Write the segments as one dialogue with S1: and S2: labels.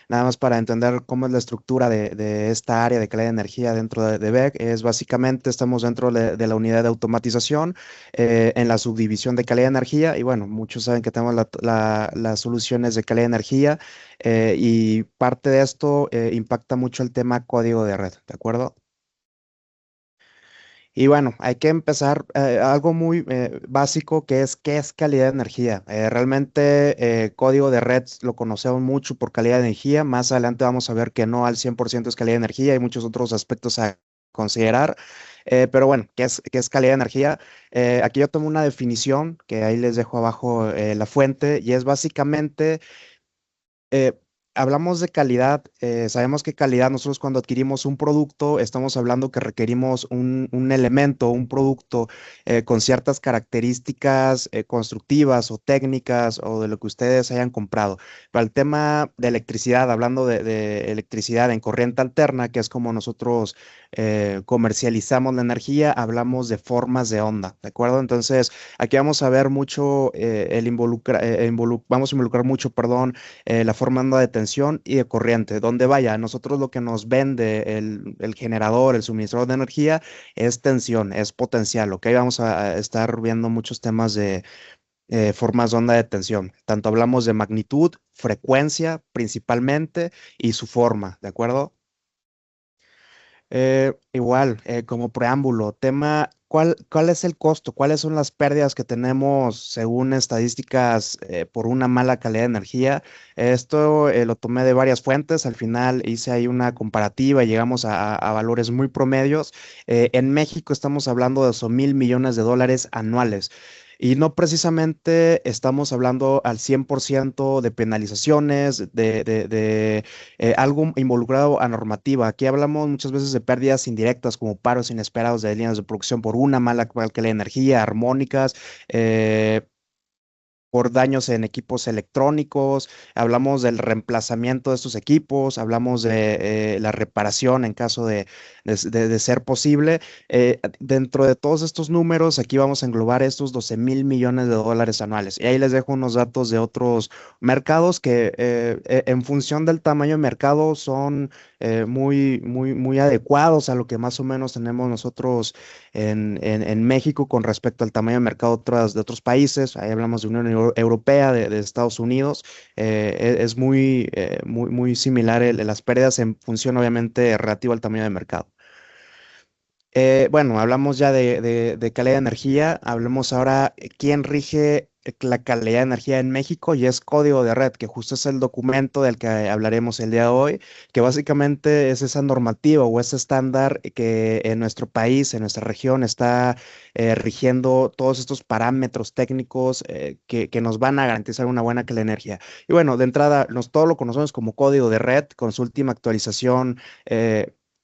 S1: nada más para entender cómo es la estructura de esta área de calidad de energía dentro de BEC. Es básicamente, estamos dentro de la unidad de automatización, en la subdivisión de calidad de energía, y bueno, muchos saben que tenemos las soluciones de calidad de energía, y parte de esto impacta mucho el tema código de red, ¿de acuerdo? Y bueno, hay que empezar algo muy básico, que es qué es calidad de energía. Realmente código de red lo conocemos mucho por calidad de energía. Más adelante vamos a ver que no al 100% es calidad de energía, hay muchos otros aspectos a considerar. Pero bueno, qué es calidad de energía? Aquí yo tomo una definición que ahí les dejo abajo la fuente, y es básicamente eh, hablamos de calidad. Sabemos que calidad, nosotros cuando adquirimos un producto, estamos hablando que requerimos un elemento, un producto con ciertas características constructivas o técnicas o de lo que ustedes hayan comprado. Para el tema de electricidad, hablando de electricidad en corriente alterna, que es como nosotros comercializamos la energía, hablamos de formas de onda, ¿de acuerdo? Entonces, aquí vamos a ver mucho vamos a involucrar mucho, perdón, la forma de onda de tensión y de corriente. Donde vaya, nosotros lo que nos vende el generador, el suministrador de energía, es tensión, es potencial, ¿ok? Vamos a estar viendo muchos temas de formas de onda de tensión. Tanto hablamos de magnitud, frecuencia principalmente, y su forma, ¿de acuerdo? Igual, como preámbulo, tema, ¿cuál es el costo? ¿Cuáles son las pérdidas que tenemos según estadísticas por una mala calidad de energía? Esto lo tomé de varias fuentes, al final hice ahí una comparativa y llegamos a valores muy promedios. En México estamos hablando de 1,000 millones de dólares anuales. Y no precisamente estamos hablando al 100% de penalizaciones, algo involucrado a normativa. Aquí hablamos muchas veces de pérdidas indirectas como paros inesperados de líneas de producción por una mala calidad de energía, armónicas, eh, por daños en equipos electrónicos. Hablamos del reemplazamiento de estos equipos, hablamos de la reparación en caso de ser posible. Dentro de todos estos números, aquí vamos a englobar estos 12,000 millones de dólares anuales. Y ahí les dejo unos datos de otros mercados que en función del tamaño de mercado son muy adecuados a lo que más o menos tenemos nosotros en México con respecto al tamaño de mercado de otros países. Ahí hablamos de Unión Europea, de Estados Unidos. Es muy similar las pérdidas en función, obviamente, relativo al tamaño de mercado. Bueno, hablamos ya de calidad de energía. Hablemos ahora quién rige la calidad de energía en México, y es código de red, que justo es el documento del que hablaremos el día de hoy, que básicamente es esa normativa o ese estándar que en nuestro país, en nuestra región, está rigiendo todos estos parámetros técnicos que nos van a garantizar una buena calidad de energía. Y bueno, de entrada, todo lo conocemos como código de red, con su última actualización.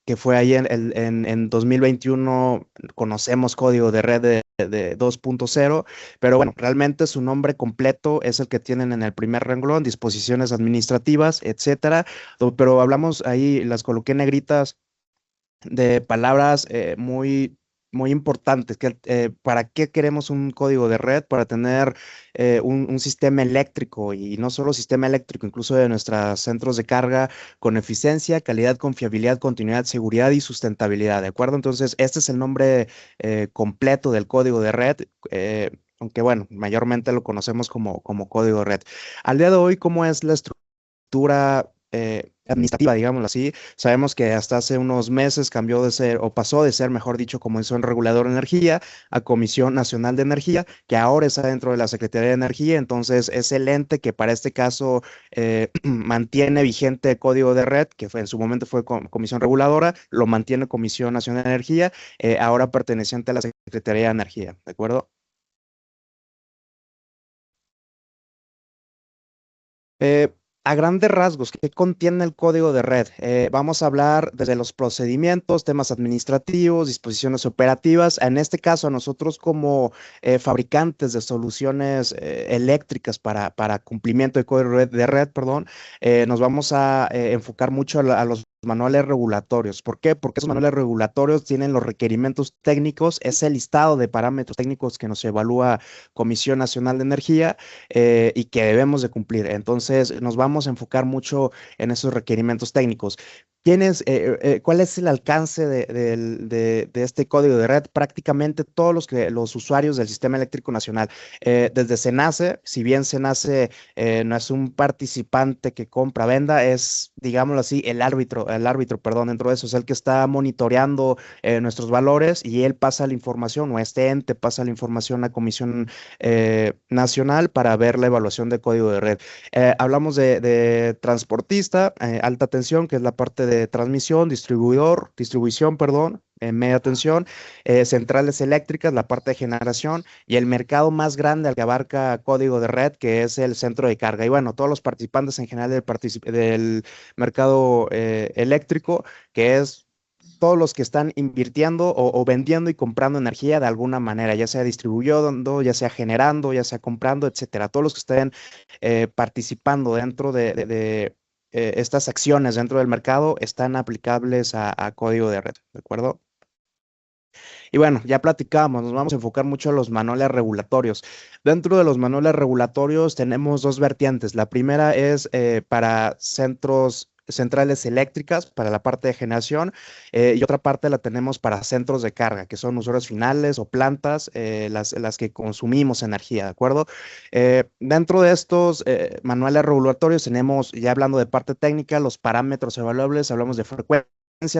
S1: Que fue ahí en 2021. Conocemos código de red de 2.0, pero bueno, realmente su nombre completo es el que tienen en el primer renglón: disposiciones administrativas, etcétera. Pero hablamos ahí, las coloqué en negritas, de palabras muy importantes. ¿Para qué queremos un código de red? Para tener un sistema eléctrico, y no solo sistema eléctrico, incluso de nuestros centros de carga, con eficiencia, calidad, confiabilidad, continuidad, seguridad y sustentabilidad, ¿de acuerdo? Entonces, este es el nombre completo del código de red. Aunque bueno, mayormente lo conocemos como código de red. Al día de hoy, ¿cómo es la estructura administrativa, digámoslo así? Sabemos que hasta hace unos meses cambió de ser, o pasó de ser, mejor dicho, Comisión Reguladora de Energía a Comisión Nacional de Energía, que ahora está dentro de la Secretaría de Energía. Entonces, es el ente que para este caso mantiene vigente el código de red, que en su momento fue Comisión Reguladora, lo mantiene Comisión Nacional de Energía, ahora perteneciente a la Secretaría de Energía, ¿de acuerdo? Eh, a grandes rasgos, ¿qué contiene el código de red? Vamos a hablar desde los procedimientos, temas administrativos, disposiciones operativas. En este caso, a nosotros como fabricantes de soluciones eléctricas para cumplimiento de código de red, perdón, nos vamos a enfocar mucho a los manuales regulatorios. ¿Por qué? Porque esos manuales regulatorios tienen los requerimientos técnicos, ese listado de parámetros técnicos que nos evalúa Comisión Nacional de Energía y que debemos de cumplir. Entonces, nos vamos a enfocar mucho en esos requerimientos técnicos. ¿Cuál es el alcance de este código de red? Prácticamente todos los usuarios del Sistema Eléctrico Nacional. Desde SENACE, si bien SENACE no es un participante que compra, venda, es, digámoslo así, el árbitro, perdón, dentro de eso, es el que está monitoreando nuestros valores y él pasa la información, o este ente pasa la información a Comisión Nacional para ver la evaluación de código de red. Hablamos de transportista, alta tensión, que es la parte de transmisión, distribución, perdón, media tensión, centrales eléctricas, la parte de generación y el mercado más grande al que abarca código de red, que es el centro de carga. Y bueno, todos los participantes en general del mercado eléctrico, que es todos los que están invirtiendo o vendiendo y comprando energía de alguna manera, ya sea distribuyendo, ya sea generando, ya sea comprando, etcétera. Todos los que estén participando dentro de estas acciones dentro del mercado están aplicables a código de red, ¿de acuerdo? Y bueno, ya platicamos, nos vamos a enfocar mucho a los manuales regulatorios. Dentro de los manuales regulatorios tenemos dos vertientes. La primera es para centrales eléctricas, para la parte de generación, y otra parte la tenemos para centros de carga, que son usuarios finales o plantas, las que consumimos energía, ¿de acuerdo? Dentro de estos manuales regulatorios tenemos, ya hablando de parte técnica, los parámetros evaluables, hablamos de frecuencia,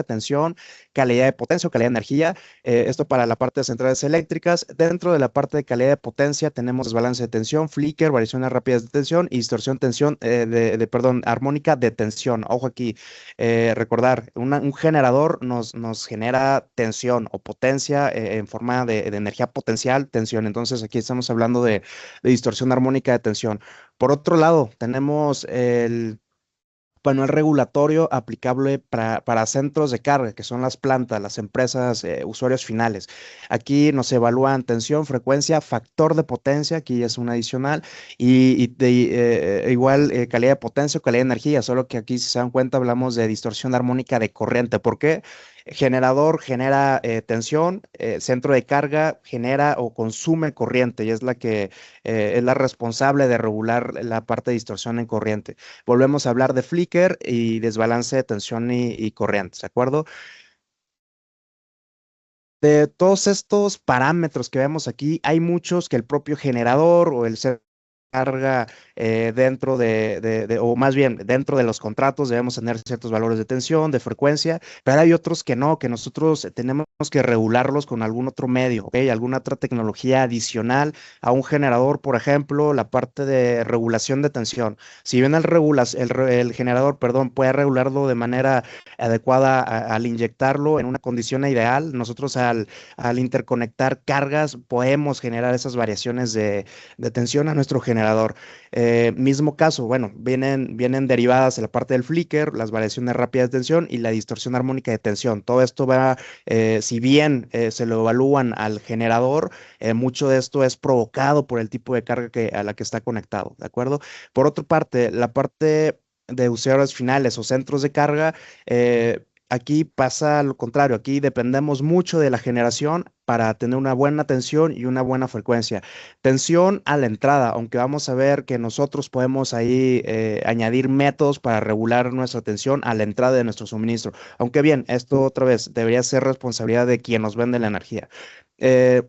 S1: tensión, calidad de potencia o calidad de energía. Esto para la parte de centrales eléctricas. Dentro de la parte de calidad de potencia tenemos desbalance de tensión, flicker, variaciones rápidas de tensión y distorsión tensión, perdón, armónica de tensión. Ojo aquí, recordar, un generador nos genera tensión o potencia en forma de energía potencial, tensión. Entonces aquí estamos hablando de distorsión armónica de tensión. Por otro lado, tenemos el manual regulatorio aplicable para centros de carga, que son las plantas, las empresas, usuarios finales. Aquí nos evalúan tensión, frecuencia, factor de potencia, aquí es un adicional, igual calidad de potencia o calidad de energía, solo que aquí, si se dan cuenta, hablamos de distorsión armónica de corriente. ¿Por qué? Generador genera tensión, centro de carga genera o consume corriente y es la responsable de regular la parte de distorsión en corriente. Volvemos a hablar de flicker y desbalance de tensión y corriente, ¿de acuerdo? De todos estos parámetros que vemos aquí, hay muchos que el propio generador o el carga dentro o más bien dentro de los contratos debemos tener ciertos valores de tensión, de frecuencia, pero hay otros que no, que nosotros tenemos que regularlos con algún otro medio, ¿ok? Alguna otra tecnología adicional a un generador, por ejemplo, la parte de regulación de tensión. Si bien el generador, perdón, puede regularlo de manera adecuada al inyectarlo en una condición ideal, nosotros al interconectar cargas podemos generar esas variaciones de tensión a nuestro generador. Mismo caso, bueno, vienen derivadas de la parte del flicker, las variaciones rápidas de tensión y la distorsión armónica de tensión. Todo esto va, si bien se lo evalúan al generador, mucho de esto es provocado por el tipo de carga a la que está conectado, ¿de acuerdo? Por otra parte, la parte de usuarios finales o centros de carga, aquí pasa lo contrario, aquí dependemos mucho de la generación para tener una buena tensión y una buena frecuencia. Tensión a la entrada, aunque vamos a ver que nosotros podemos ahí añadir métodos para regular nuestra tensión a la entrada de nuestro suministro. Aunque bien, esto otra vez debería ser responsabilidad de quien nos vende la energía. Eh,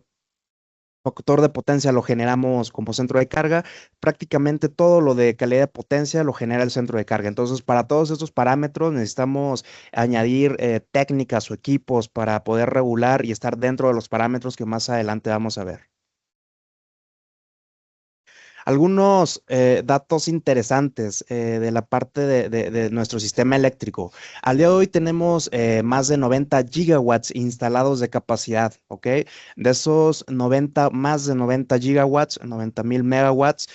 S1: Factor de potencia lo generamos como centro de carga. Prácticamente todo lo de calidad de potencia lo genera el centro de carga. Entonces, para todos estos parámetros necesitamos añadir técnicas o equipos para poder regular y estar dentro de los parámetros que más adelante vamos a ver. Algunos datos interesantes de la parte de nuestro sistema eléctrico. Al día de hoy tenemos más de 90 gigawatts instalados de capacidad, ¿ok? De esos 90, más de 90 gigawatts, 90,000 megawatts,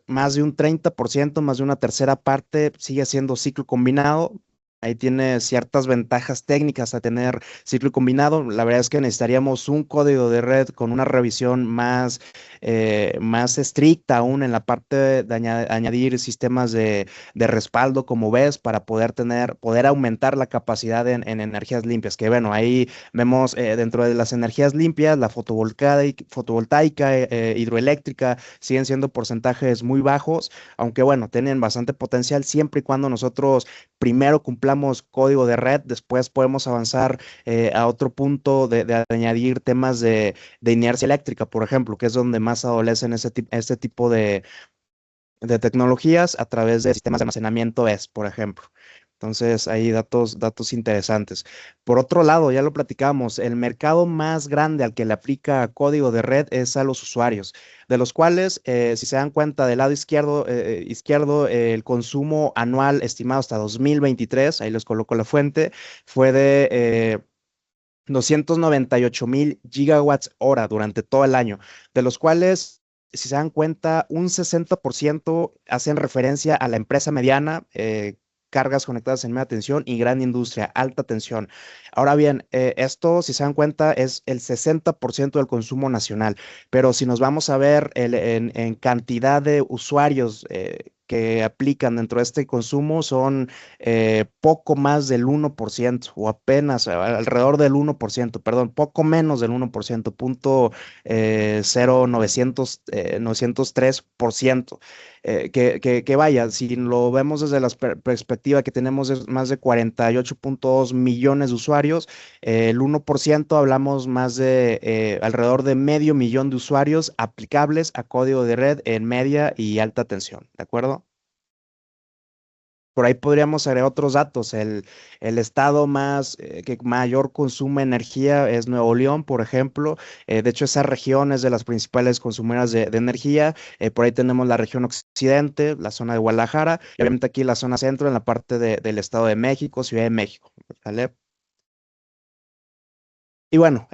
S1: más de un 30%, más de una tercera parte sigue siendo ciclo combinado. Ahí tiene ciertas ventajas técnicas a tener ciclo combinado. La verdad es que necesitaríamos un código de red con una revisión más estricta aún en la parte de añadir sistemas de respaldo, como ves, para poder aumentar la capacidad en energías limpias. Que bueno, ahí vemos dentro de las energías limpias, la fotovoltaica, hidroeléctrica, siguen siendo porcentajes muy bajos, aunque bueno, tienen bastante potencial siempre y cuando nosotros primero cumplamos código de red, después podemos avanzar a otro punto de añadir temas de inercia eléctrica, por ejemplo, que es donde más adolecen este tipo de tecnologías a través de sistemas de almacenamiento ES, por ejemplo. Entonces, ahí datos interesantes. Por otro lado, ya lo platicamos, el mercado más grande al que le aplica código de red es a los usuarios, de los cuales, si se dan cuenta, del lado izquierdo, el consumo anual estimado hasta 2023, ahí les coloco la fuente, fue de 298 mil gigawatts hora durante todo el año, de los cuales, si se dan cuenta, un 60% hacen referencia a la empresa mediana, cargas conectadas en media tensión y gran industria, alta tensión. Ahora bien, esto, si se dan cuenta, es el 60% del consumo nacional, pero si nos vamos a ver en cantidad de usuarios que aplican dentro de este consumo, son poco más del 1% o apenas alrededor del 1%, perdón, poco menos del 1%, punto 0,903%. Que vaya, si lo vemos desde la perspectiva que tenemos de más de 48,2 millones de usuarios, el 1% hablamos más de alrededor de medio millón de usuarios aplicables a código de red en media y alta tensión, ¿de acuerdo? Por ahí podríamos agregar otros datos. El estado que mayor consume energía es Nuevo León, por ejemplo. De hecho, esa región es de las principales consumidoras de energía. Por ahí tenemos la región occidente, la zona de Guadalajara, y obviamente aquí la zona centro, en la parte del Estado de México, Ciudad de México. ¿Vale? Y bueno,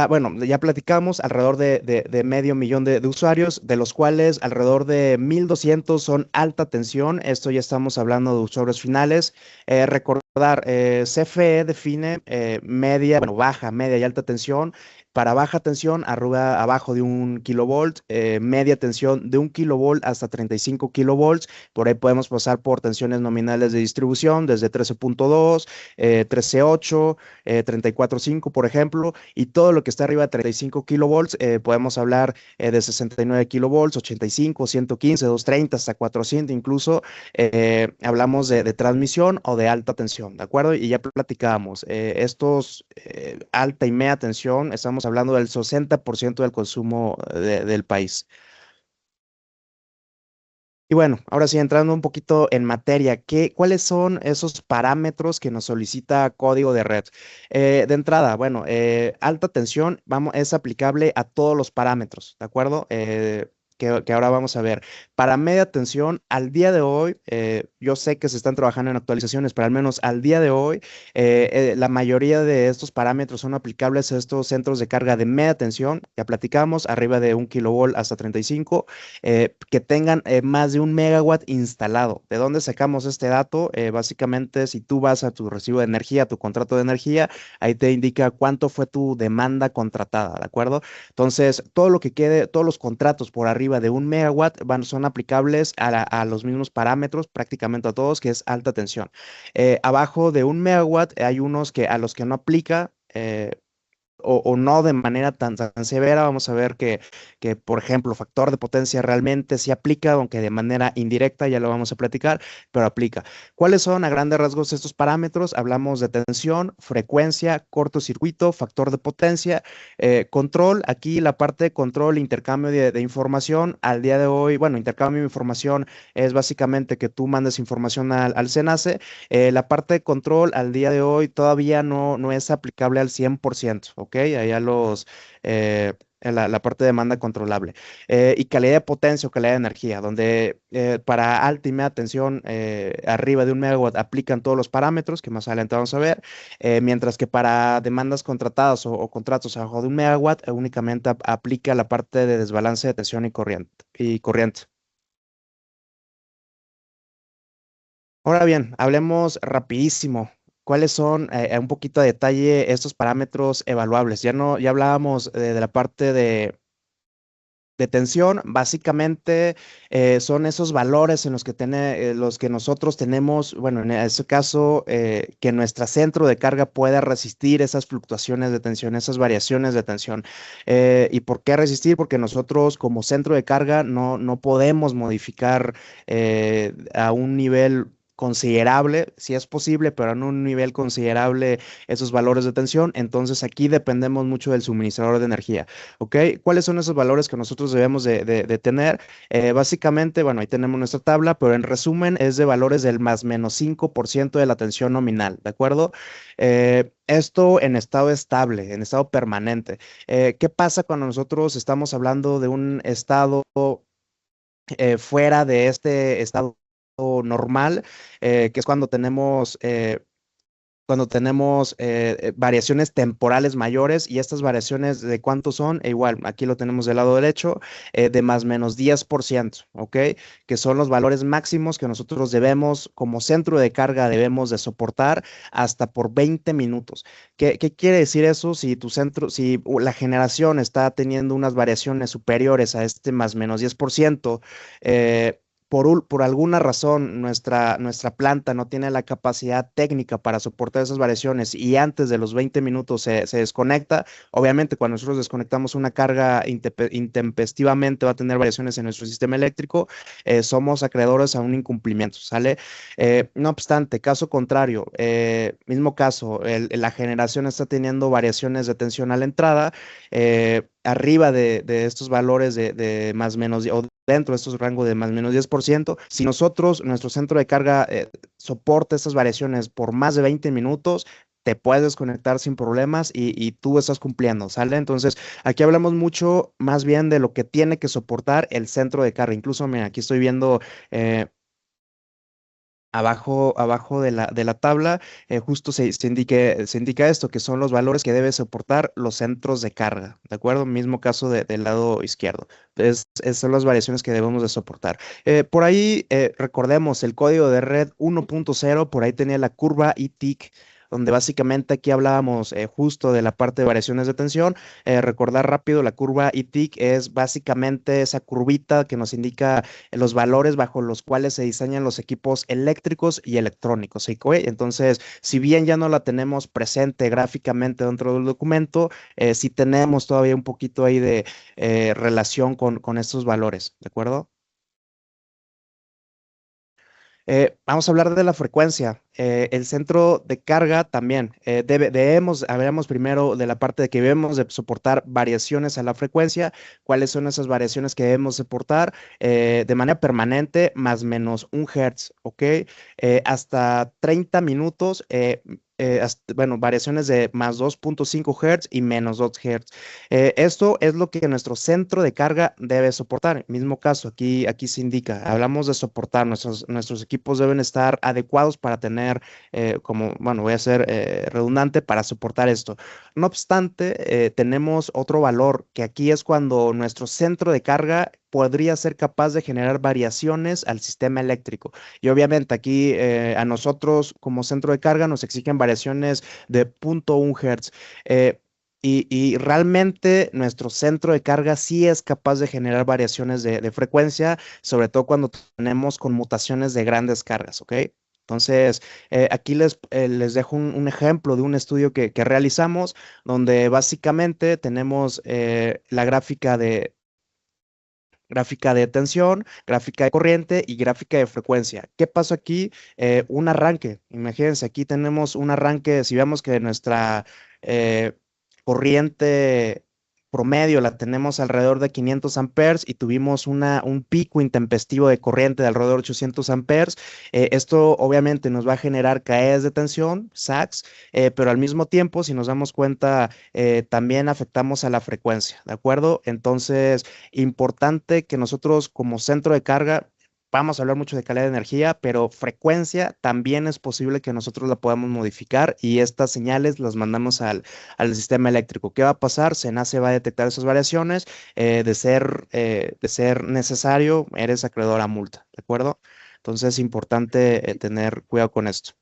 S1: bueno, ya platicamos alrededor de medio millón de usuarios, de los cuales alrededor de 1,200 son alta tensión. Esto ya estamos hablando de usuarios finales. Recordar, CFE define media, bueno, baja, media y alta tensión. Para baja tensión, abajo de 1 kilovolt, media tensión de 1 kilovolt hasta 35 kilovolts. Por ahí podemos pasar por tensiones nominales de distribución desde 13,2, 13,8, 34,5, por ejemplo, y todo lo que está arriba de 35 kilovolts, podemos hablar de 69 kilovolts, 85, 115, 230, hasta 400 incluso. Hablamos de transmisión o de alta tensión, ¿de acuerdo? Y ya platicábamos, estos alta y media tensión, estamos hablando del 60% del consumo del país. Y bueno, ahora sí, entrando un poquito en materia, ¿cuáles son esos parámetros que nos solicita código de red? De entrada, bueno, alta tensión es aplicable a todos los parámetros, ¿de acuerdo? Que ahora vamos a ver. Para media tensión, al día de hoy, yo sé que se están trabajando en actualizaciones, pero al menos al día de hoy, la mayoría de estos parámetros son aplicables a estos centros de carga de media tensión, ya platicamos, arriba de 1 kilovolt hasta 35, que tengan más de 1 megawatt instalado. ¿De dónde sacamos este dato? Básicamente, si tú vas a tu recibo de energía, tu contrato de energía, ahí te indica cuánto fue tu demanda contratada, ¿de acuerdo? Entonces, todo lo que quede, todos los contratos por arriba de 1 megawatt son aplicables a los mismos parámetros, prácticamente a todos, que es alta tensión. Abajo de 1 megawatt hay unos a los que no aplica. O no de manera tan severa. Vamos a ver que, por ejemplo, factor de potencia realmente sí aplica, aunque de manera indirecta, ya lo vamos a platicar, pero aplica. ¿Cuáles son a grandes rasgos estos parámetros? Hablamos de tensión, frecuencia, cortocircuito, factor de potencia, control. Aquí la parte de control, intercambio de información, al día de hoy, bueno, intercambio de información es básicamente que tú mandes información al SENACE. La parte de control al día de hoy todavía no es aplicable al 100%, ¿ok? Allá la parte de demanda controlable. Y calidad de potencia o calidad de energía, donde para alta y media tensión arriba de 1 megawatt aplican todos los parámetros que más adelante vamos a ver, mientras que para demandas contratadas o contratos abajo de 1 megawatt únicamente aplica la parte de desbalance de tensión y corriente. Ahora bien, hablemos rapidísimo. ¿Cuáles son, un poquito de detalle, estos parámetros evaluables? Ya no, ya hablábamos de la parte de tensión. Básicamente son esos valores en los que nosotros tenemos, bueno, en este caso, que nuestro centro de carga pueda resistir esas fluctuaciones de tensión, esas variaciones de tensión. ¿Y por qué resistir? Porque nosotros como centro de carga no podemos modificar a un nivel considerable, si es posible, pero en un nivel considerable esos valores de tensión. Entonces aquí dependemos mucho del suministrador de energía. ¿Ok? ¿Cuáles son esos valores que nosotros debemos de tener? Básicamente, bueno, ahí tenemos nuestra tabla, pero en resumen es de valores del más menos 5% de la tensión nominal, ¿de acuerdo? Esto en estado estable, en estado permanente. ¿Qué pasa cuando nosotros estamos hablando de un estado fuera de este estado normal, que es cuando tenemos variaciones temporales mayores? Y estas variaciones de cuánto son, igual, aquí lo tenemos del lado derecho, de más menos 10%, ¿ok? Que son los valores máximos que nosotros debemos, como centro de carga, debemos de soportar hasta por 20 minutos. ¿Qué quiere decir eso? Si tu centro, si la generación está teniendo unas variaciones superiores a este más menos 10%, por alguna razón nuestra planta no tiene la capacidad técnica para soportar esas variaciones y antes de los 20 minutos se desconecta. Obviamente, cuando nosotros desconectamos una carga intempestivamente, va a tener variaciones en nuestro sistema eléctrico. Somos acreedores a un incumplimiento, ¿sale? No obstante, caso contrario, mismo caso, la generación está teniendo variaciones de tensión a la entrada, arriba de estos valores de más menos, o dentro de estos rangos de más menos 10%. Si nuestro centro de carga, soporta estas variaciones por más de 20 minutos, te puedes desconectar sin problemas y tú estás cumpliendo, ¿sale? Entonces, aquí hablamos mucho más bien de lo que tiene que soportar el centro de carga. Incluso, mira, aquí estoy viendo abajo de la tabla, justo se indica esto, que son los valores que debe soportar los centros de carga, ¿de acuerdo? Mismo caso del lado izquierdo. Esas son las variaciones que debemos de soportar. Por ahí, recordemos, el código de red 1.0, por ahí tenía la curva ITIC, donde básicamente aquí hablábamos justo de la parte de variaciones de tensión. Recordar rápido, la curva ITIC es básicamente esa curvita que nos indica los valores bajo los cuales se diseñan los equipos eléctricos y electrónicos, ¿sí? Entonces, si bien ya no la tenemos presente gráficamente dentro del documento, sí tenemos todavía un poquito ahí de relación con estos valores, ¿de acuerdo? Vamos a hablar de la frecuencia. El centro de carga también. Hablamos primero de la parte de que debemos de soportar variaciones a la frecuencia. ¿Cuáles son esas variaciones que debemos soportar? De manera permanente, más menos 1 Hz, ¿ok? Hasta 30 minutos. Bueno, variaciones de más 2.5 Hz y menos 2 Hz. Esto es lo que nuestro centro de carga debe soportar. Mismo caso, aquí se indica, hablamos de soportar, nuestros equipos deben estar adecuados para tener, como, bueno, voy a ser redundante, para soportar esto. No obstante, tenemos otro valor, que aquí es cuando nuestro centro de carga podría ser capaz de generar variaciones al sistema eléctrico. Y obviamente aquí, a nosotros como centro de carga nos exigen variaciones de 0.1 Hz. Y realmente nuestro centro de carga sí es capaz de generar variaciones de frecuencia, sobre todo cuando tenemos conmutaciones de grandes cargas, ¿ok? Entonces, aquí les dejo un ejemplo de un estudio que realizamos, donde básicamente tenemos la gráfica de tensión, gráfica de corriente y gráfica de frecuencia. ¿Qué pasó aquí? Un arranque. Imagínense, aquí tenemos un arranque. Si vemos que nuestra eh, corriente promedio la tenemos alrededor de 500 amperes y tuvimos un pico intempestivo de corriente de alrededor de 800 amperes, esto obviamente nos va a generar caídas de tensión, sacs, pero al mismo tiempo, si nos damos cuenta, también afectamos a la frecuencia, ¿de acuerdo? Entonces, importante que nosotros como centro de carga, vamos a hablar mucho de calidad de energía, pero frecuencia también es posible que nosotros la podamos modificar y estas señales las mandamos al sistema eléctrico. ¿Qué va a pasar? SENACE va a detectar esas variaciones. De ser necesario, eres acreedor a multa, ¿de acuerdo? Entonces es importante tener cuidado con esto.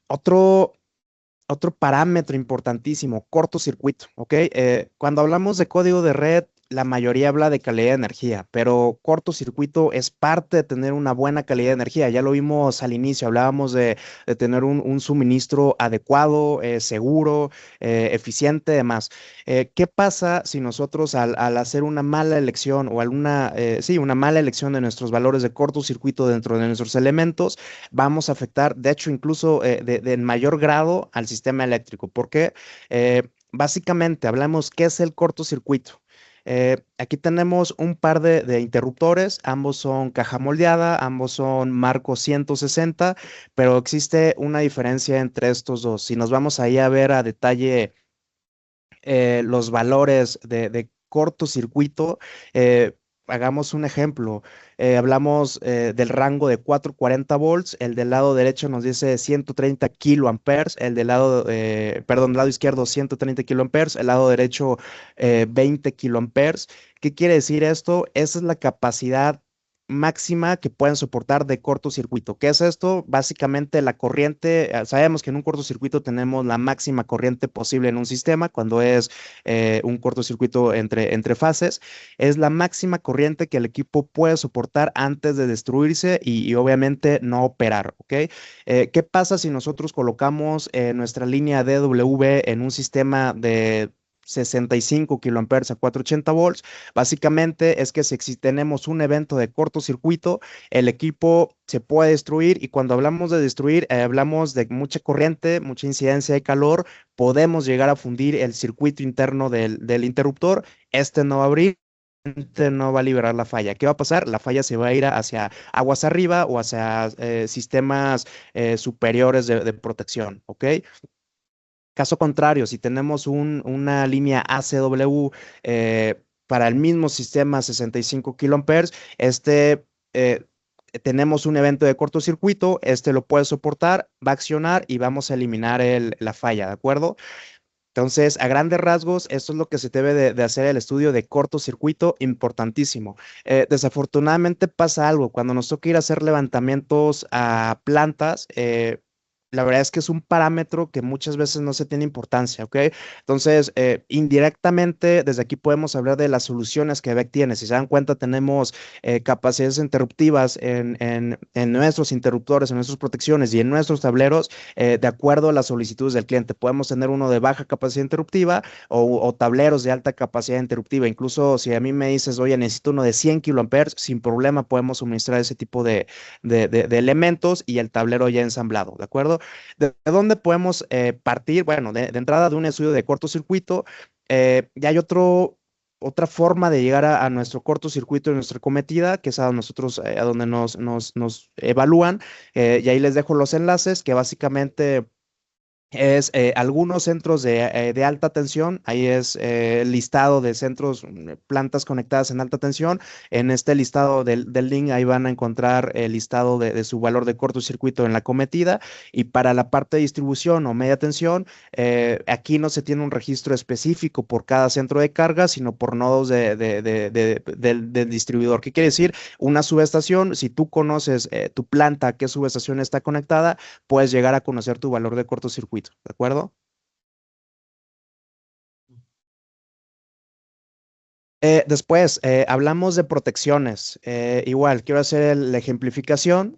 S1: Otro parámetro importantísimo, cortocircuito, ¿ok? Cuando hablamos de código de red, la mayoría habla de calidad de energía, pero cortocircuito es parte de tener una buena calidad de energía. Ya lo vimos al inicio, hablábamos de tener un suministro adecuado, seguro, eficiente, demás. ¿Qué pasa si nosotros al hacer una mala elección o sí, una mala elección de nuestros valores de cortocircuito dentro de nuestros elementos? Vamos a afectar, de hecho, incluso en mayor grado al sistema eléctrico. ¿Por qué? Básicamente, hablamos qué es el cortocircuito. Aquí tenemos un par de interruptores, ambos son caja moldeada, ambos son marco 160, pero existe una diferencia entre estos dos. Si nos vamos ahí a ver a detalle los valores de cortocircuito, hagamos un ejemplo. Hablamos del rango de 440 volts, el del lado derecho nos dice 130 kiloamperes, el del lado, perdón, lado izquierdo 130 kiloamperes, el lado derecho 20 kiloamperes. ¿Qué quiere decir esto? Esa es la capacidad máxima que pueden soportar de cortocircuito. ¿Qué es esto? Básicamente la corriente, sabemos que en un cortocircuito tenemos la máxima corriente posible en un sistema cuando es un cortocircuito entre fases, es la máxima corriente que el equipo puede soportar antes de destruirse y obviamente no operar, ¿ok? ¿Qué pasa si nosotros colocamos nuestra línea DW en un sistema de 65 kiloamperes a 480 volts? Básicamente es que si tenemos un evento de cortocircuito, el equipo se puede destruir y cuando hablamos de destruir, hablamos de mucha corriente, mucha incidencia de calor, podemos llegar a fundir el circuito interno del interruptor, este no va a abrir. Este no va a liberar la falla. ¿Qué va a pasar? La falla se va a ir hacia aguas arriba o hacia sistemas superiores de protección, ¿ok? Caso contrario, si tenemos una línea ACW para el mismo sistema 65 kiloamperes, eh, tenemos un evento de cortocircuito, este lo puede soportar, va a accionar y vamos a eliminar la falla, ¿de acuerdo? Entonces, a grandes rasgos, esto es lo que se debe de hacer el estudio de cortocircuito, importantísimo. Desafortunadamente pasa algo, cuando nos toca ir a hacer levantamientos a plantas, la verdad es que es un parámetro que muchas veces no se tiene importancia, ¿ok? Entonces, indirectamente, desde aquí podemos hablar de las soluciones que VEC tiene. Si se dan cuenta, tenemos capacidades interruptivas en nuestros interruptores, en nuestras protecciones y en nuestros tableros de acuerdo a las solicitudes del cliente. Podemos tener uno de baja capacidad interruptiva o tableros de alta capacidad interruptiva. Incluso si a mí me dices, oye, necesito uno de 100 kiloamperes, sin problema podemos suministrar ese tipo de elementos y el tablero ya ensamblado, ¿de acuerdo? ¿De dónde podemos partir? Bueno, de entrada de un estudio de cortocircuito, ya hay otra forma de llegar a nuestro cortocircuito y nuestra cometida, que es a nosotros, a donde nos evalúan, y ahí les dejo los enlaces, que básicamente es algunos centros de alta tensión, ahí es el listado de centros, plantas conectadas en alta tensión. En este listado del link, ahí van a encontrar el listado de su valor de cortocircuito en la cometida. Y para la parte de distribución o media tensión, aquí no se tiene un registro específico por cada centro de carga, sino por nodos del distribuidor. ¿Qué quiere decir? Una subestación, si tú conoces tu planta, a qué subestación está conectada, puedes llegar a conocer tu valor de cortocircuito, ¿de acuerdo? Después, hablamos de protecciones. Igual, quiero hacer la ejemplificación.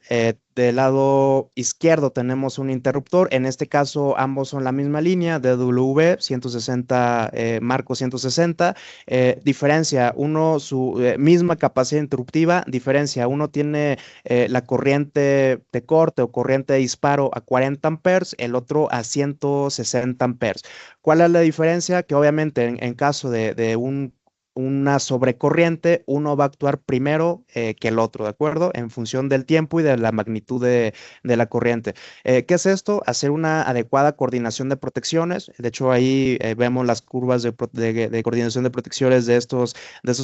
S1: Del lado izquierdo tenemos un interruptor. En este caso, ambos son la misma línea, DW 160, marco 160. Diferencia, uno, su misma capacidad interruptiva. Diferencia, uno tiene la corriente de corte o corriente de disparo a 40 amperes, el otro a 160 amperes. ¿Cuál es la diferencia? Que obviamente en caso de una sobrecorriente, uno va a actuar primero que el otro, ¿de acuerdo? En función del tiempo y de la magnitud de la corriente. ¿Qué es esto? Hacer una adecuada coordinación de protecciones. De hecho, ahí vemos las curvas de coordinación de protecciones de estos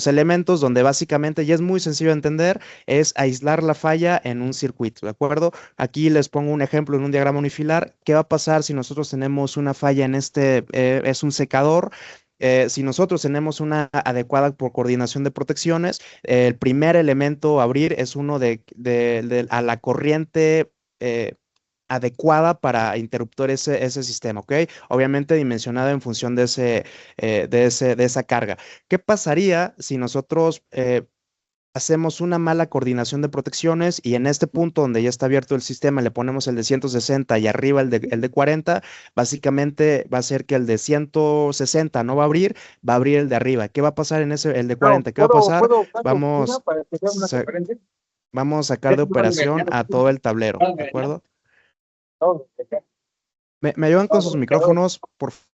S1: elementos, donde básicamente, y es muy sencillo de entender, es aislar la falla en un circuito, ¿de acuerdo? Aquí les pongo un ejemplo en un diagrama unifilar. ¿Qué va a pasar si nosotros tenemos una falla en es un secador? Si nosotros tenemos una adecuada por coordinación de protecciones, el primer elemento a abrir es uno a la corriente adecuada para interruptor ese sistema, ¿ok? Obviamente dimensionado en función de esa carga. ¿Qué pasaría si nosotros hacemos una mala coordinación de protecciones y en este punto donde ya está abierto el sistema le ponemos el de 160 y arriba el de 40? Básicamente va a ser que el de 160 no va a abrir, va a abrir el de arriba. ¿Qué va a pasar en ese, el de
S2: No,
S1: 40? ¿Qué va a pasar?
S2: ¿puedo usar tu oficina
S1: Vamos,
S2: para que sea una
S1: sa-
S2: conferencia?
S1: vamos a sacar de
S2: ¿Quieres más
S1: operación
S2: mañana?
S1: a todo el tablero,
S2: Más
S1: ¿de
S2: mañana.
S1: acuerdo?
S2: No,
S1: ¿Me ayudan con sus
S2: no,
S1: micrófonos, por favor?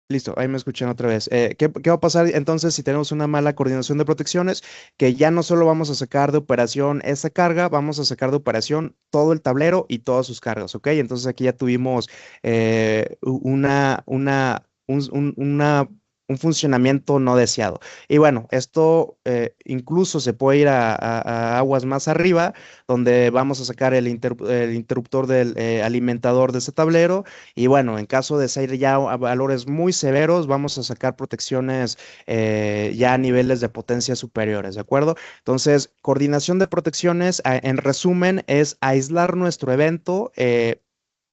S1: Listo, ahí me escuchan otra vez. ¿Qué va a pasar entonces si tenemos una mala coordinación de protecciones? Que ya no solo vamos a sacar de operación esa carga, vamos a sacar de operación todo el tablero y todas sus cargas, ¿ok? Entonces aquí ya tuvimos un funcionamiento no deseado. Y bueno, esto incluso se puede ir a aguas más arriba, donde vamos a sacar el interruptor del alimentador de ese tablero y bueno, en caso de ser ya a valores muy severos, vamos a sacar protecciones ya a niveles de potencia superiores, ¿de acuerdo? Entonces, coordinación de protecciones, en resumen, es aislar nuestro evento.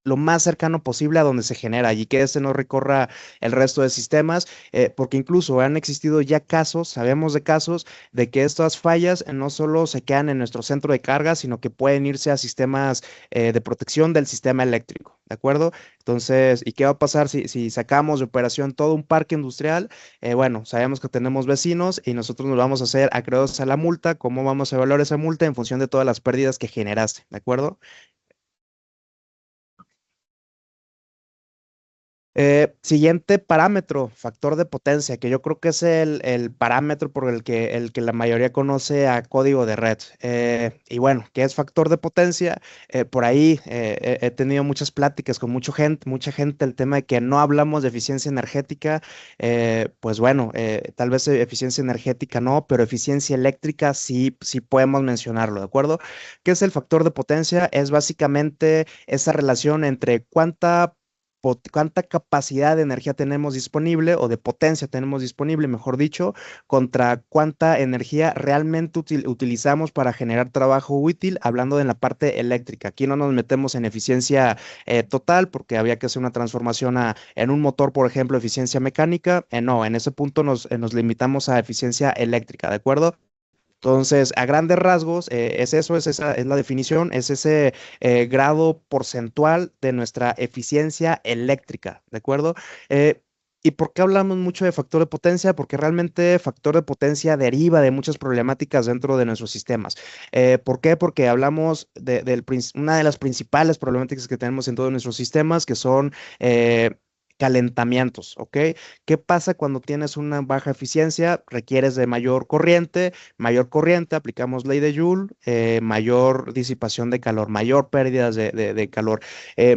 S1: Lo más cercano posible a donde se genera y que este no recorra el resto de sistemas, porque incluso han existido ya casos, sabemos de casos, de que estas fallas no solo se quedan en nuestro centro de carga, sino que pueden irse a sistemas de protección del sistema eléctrico, ¿de acuerdo? Entonces, ¿y qué va a pasar si sacamos de operación todo un parque industrial? Bueno, sabemos que tenemos vecinos y nosotros nos vamos a hacer acreedores a la multa. ¿Cómo vamos a evaluar esa multa? En función de todas las pérdidas que generaste, ¿de acuerdo? Siguiente parámetro, factor de potencia, que yo creo que es el parámetro por el que la mayoría conoce a código de red. Y bueno, ¿qué es factor de potencia? Por ahí he tenido muchas pláticas con mucha gente, el tema de que no hablamos de eficiencia energética. Pues bueno, tal vez eficiencia energética no, pero eficiencia eléctrica sí, sí podemos mencionarlo, ¿de acuerdo? ¿Qué es el factor de potencia? Es básicamente esa relación entre cuánta capacidad de energía tenemos disponible o de potencia tenemos disponible, mejor dicho, contra cuánta energía realmente utilizamos para generar trabajo útil, hablando de la parte eléctrica. Aquí no nos metemos en eficiencia total porque había que hacer una transformación en un motor, por ejemplo, eficiencia mecánica. No, en ese punto nos limitamos a eficiencia eléctrica, ¿de acuerdo? Entonces, a grandes rasgos, es eso, es la definición, es ese grado porcentual de nuestra eficiencia eléctrica, ¿de acuerdo? Eh, ¿Y por qué hablamos mucho de factor de potencia? Porque realmente factor de potencia deriva de muchas problemáticas dentro de nuestros sistemas. ¿Por qué? Porque hablamos una de las principales problemáticas que tenemos en todos nuestros sistemas, que son calentamientos, ¿ok? ¿Qué pasa cuando tienes una baja eficiencia? Requieres de mayor corriente, aplicamos ley de Joule, mayor disipación de calor, mayor pérdidas de calor.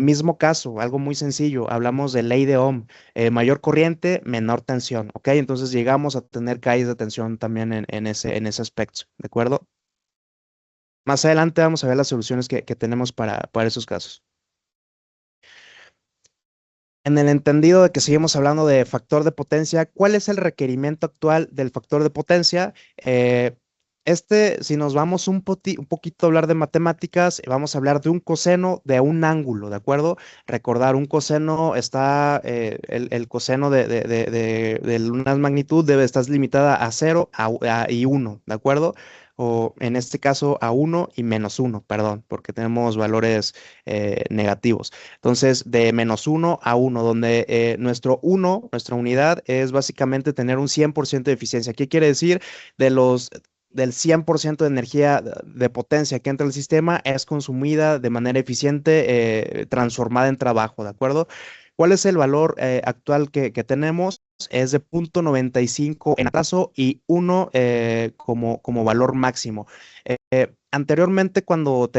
S1: Mismo caso, algo muy sencillo, hablamos de ley de Ohm, mayor corriente, menor tensión, ¿ok? Entonces llegamos a tener caídas de tensión también en ese aspecto, ¿de acuerdo? Más adelante vamos a ver las soluciones que tenemos para esos casos. En el entendido de que seguimos hablando de factor de potencia, ¿cuál es el requerimiento actual del factor de potencia? Si nos vamos un poquito a hablar de matemáticas, vamos a hablar de un coseno de un ángulo, ¿de acuerdo? Recordar, un coseno el coseno de una magnitud debe estar limitada a 0 y 1, ¿de acuerdo? O en este caso a 1 y -1, perdón, porque tenemos valores negativos. Entonces, de -1 a 1, donde nuestra unidad es básicamente tener un 100% de eficiencia. ¿Qué quiere decir? Del 100% de energía de potencia que entra al sistema es consumida de manera eficiente, transformada en trabajo, ¿de acuerdo? ¿Cuál es el valor actual que tenemos? Es de 0,95 en atraso y 1 como valor máximo. Anteriormente, cuando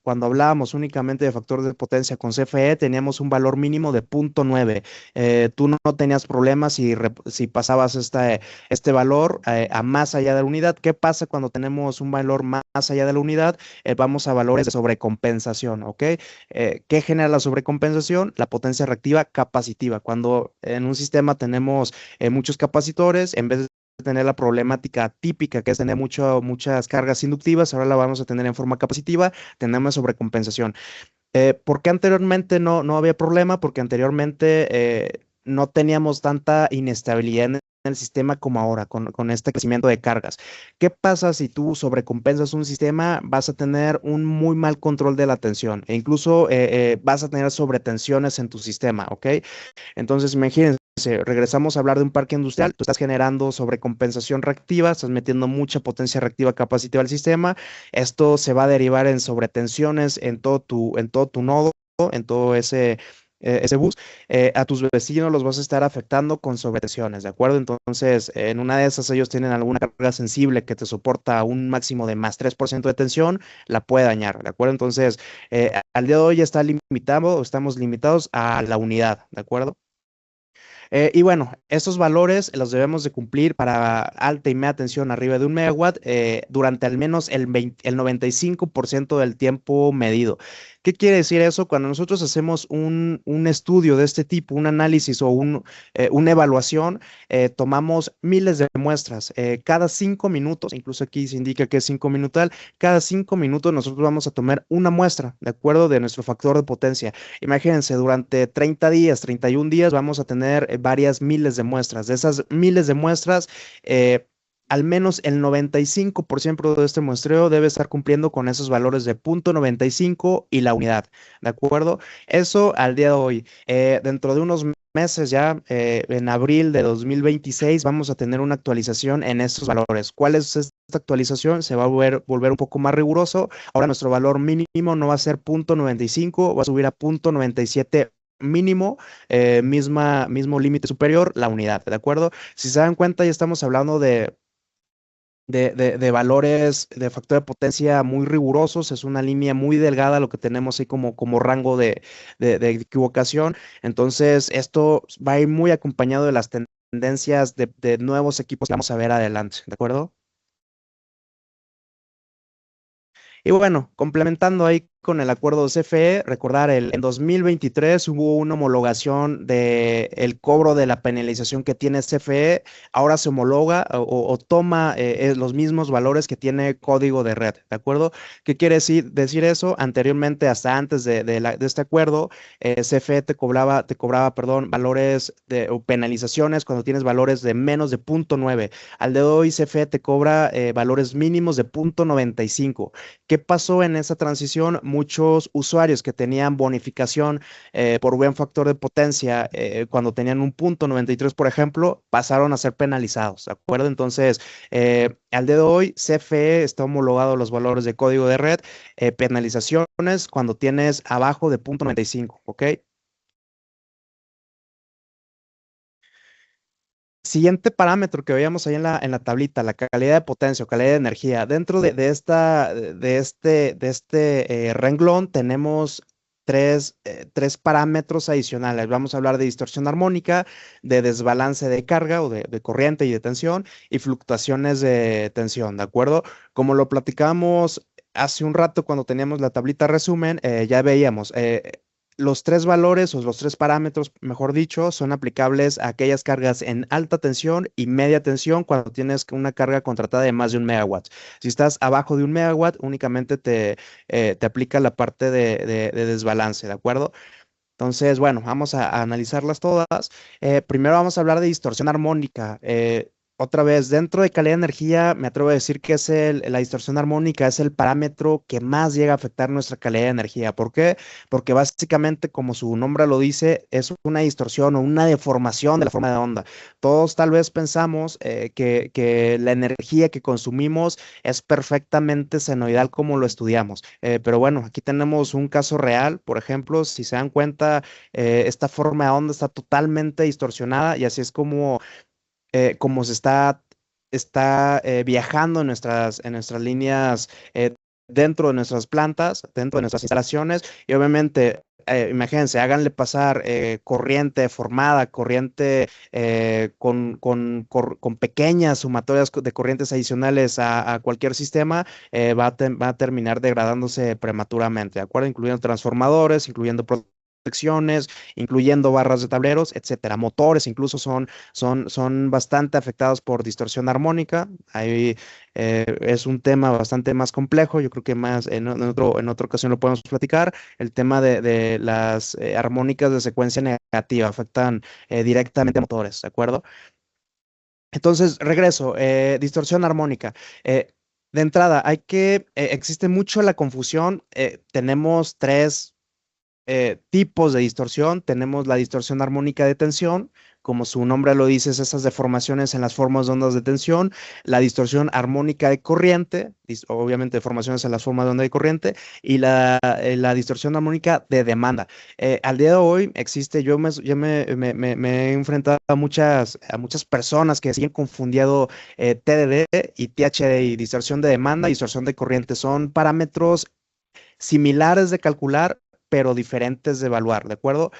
S1: hablábamos únicamente de factor de potencia con CFE, teníamos un valor mínimo de 0.9. Tú no tenías problemas si pasabas este valor a más allá de la unidad. ¿Qué pasa cuando tenemos un valor más allá de la unidad? Vamos a valores de sobrecompensación, ¿ok? ¿Qué genera la sobrecompensación? La potencia reactiva capacitiva. Cuando en un sistema tenemos muchos capacitores, en vez de tener la problemática típica que es tener muchas cargas inductivas, ahora la vamos a tener en forma capacitiva, tenemos sobrecompensación. ¿Por qué anteriormente no había problema? Porque anteriormente no teníamos tanta inestabilidad en el sistema como ahora, con este crecimiento de cargas. ¿Qué pasa si tú sobrecompensas un sistema? Vas a tener un muy mal control de la tensión e incluso vas a tener sobretensiones en tu sistema, ¿ok? Entonces, imagínense, regresamos a hablar de un parque industrial, tú estás generando sobrecompensación reactiva, estás metiendo mucha potencia reactiva capacitiva al sistema, esto se va a derivar en sobretensiones en todo tu nodo, en todo ese bus, a tus vecinos los vas a estar afectando con sobretensiones, ¿de acuerdo? Entonces, en una de esas ellos tienen alguna carga sensible que te soporta un máximo de más 3% de tensión, la puede dañar, ¿de acuerdo? Entonces, al día de hoy ya está limitado, estamos limitados a la unidad, ¿de acuerdo? Y bueno, estos valores los debemos de cumplir para alta y media tensión arriba de 1 megawatt durante al menos el 95% del tiempo medido. ¿Qué quiere decir eso? Cuando nosotros hacemos un estudio de este tipo, un análisis o una evaluación, tomamos miles de muestras. Cada 5 minutos, incluso aquí se indica que es 5 minutal, cada 5 minutos nosotros vamos a tomar una muestra, ¿de acuerdo? De nuestro factor de potencia. Imagínense, durante 30 días, 31 días, vamos a tener varias miles de muestras. De esas miles de muestras, al menos el 95% de este muestreo debe estar cumpliendo con esos valores de 0.95 y la unidad, ¿de acuerdo? Eso al día de hoy. Dentro de unos meses ya, en abril de 2026, vamos a tener una actualización en estos valores. ¿Cuál es esta actualización? Se va a volver un poco más riguroso. Ahora nuestro valor mínimo no va a ser 0.95, va a subir a 0.97 mínimo, mismo límite superior, la unidad, ¿de acuerdo? Si se dan cuenta, ya estamos hablando de valores de factor de potencia muy rigurosos, es una línea muy delgada lo que tenemos ahí como rango de equivocación. Entonces, esto va a ir muy acompañado de las tendencias de nuevos equipos que vamos a ver adelante, ¿de acuerdo? Y bueno, complementando ahí con el acuerdo de CFE, recordar, en 2023 hubo una homologación del cobro de la penalización que tiene CFE, ahora se homologa o toma los mismos valores que tiene código de red, ¿de acuerdo? ¿Qué quiere decir eso? Anteriormente, hasta antes de este acuerdo, CFE te cobraba, perdón, valores o penalizaciones cuando tienes valores de menos de 0.9. Al de hoy, CFE te cobra valores mínimos de 0.95. ¿Qué pasó en esa transición? Muchos usuarios que tenían bonificación por buen factor de potencia, cuando tenían un 0.93, por ejemplo, pasaron a ser penalizados, ¿de acuerdo? Entonces, al día de hoy, CFE está homologado los valores de código de red, penalizaciones cuando tienes abajo de 0.95, ¿ok? Siguiente parámetro que veíamos ahí en la tablita, la calidad de potencia o calidad de energía. Dentro de este renglón tenemos tres parámetros adicionales. Vamos a hablar de distorsión armónica, de desbalance de carga o de corriente y de tensión y fluctuaciones de tensión, ¿de acuerdo? Como lo platicamos hace un rato cuando teníamos la tablita resumen, ya veíamos. Los tres valores o los tres parámetros, mejor dicho, son aplicables a aquellas cargas en alta tensión y media tensión cuando tienes una carga contratada de más de 1 megawatt. Si estás abajo de 1 megawatt, únicamente te aplica la parte de desbalance, ¿de acuerdo? Entonces, bueno, vamos a analizarlas todas. Primero vamos a hablar de distorsión armónica. Otra vez, dentro de calidad de energía, me atrevo a decir que la distorsión armónica es el parámetro que más llega a afectar nuestra calidad de energía. ¿Por qué? Porque básicamente, como su nombre lo dice, es una distorsión o una deformación de la forma de onda. Todos tal vez pensamos que la energía que consumimos es perfectamente senoidal como lo estudiamos. Pero bueno, aquí tenemos un caso real. Por ejemplo, si se dan cuenta, esta forma de onda está totalmente distorsionada y así es como se está viajando en nuestras líneas dentro de nuestras plantas, dentro de nuestras instalaciones, y obviamente, imagínense, háganle pasar corriente formada, corriente con pequeñas sumatorias de corrientes adicionales a cualquier sistema, va a terminar degradándose prematuramente, ¿de acuerdo? Incluyendo transformadores, incluyendo protecciones, incluyendo barras de tableros, etcétera. Motores incluso son bastante afectados por distorsión armónica. Ahí es un tema bastante más complejo. Yo creo que más en otra ocasión lo podemos platicar. El tema de las armónicas de secuencia negativa afectan directamente a motores, ¿de acuerdo? Entonces, regreso, distorsión armónica. De entrada, existe mucho la confusión. Tenemos tres tipos de distorsión. Tenemos la distorsión armónica de tensión, como su nombre lo dice, es esas deformaciones en las formas de ondas de tensión. La distorsión armónica de corriente, obviamente deformaciones en las formas de onda de corriente, y la distorsión armónica de demanda. Al día de hoy existe, me he enfrentado a muchas personas que siguen confundiendo TDD y THD, distorsión de demanda y distorsión de corriente. Son parámetros similares de calcular, pero diferentes de evaluar, ¿de acuerdo?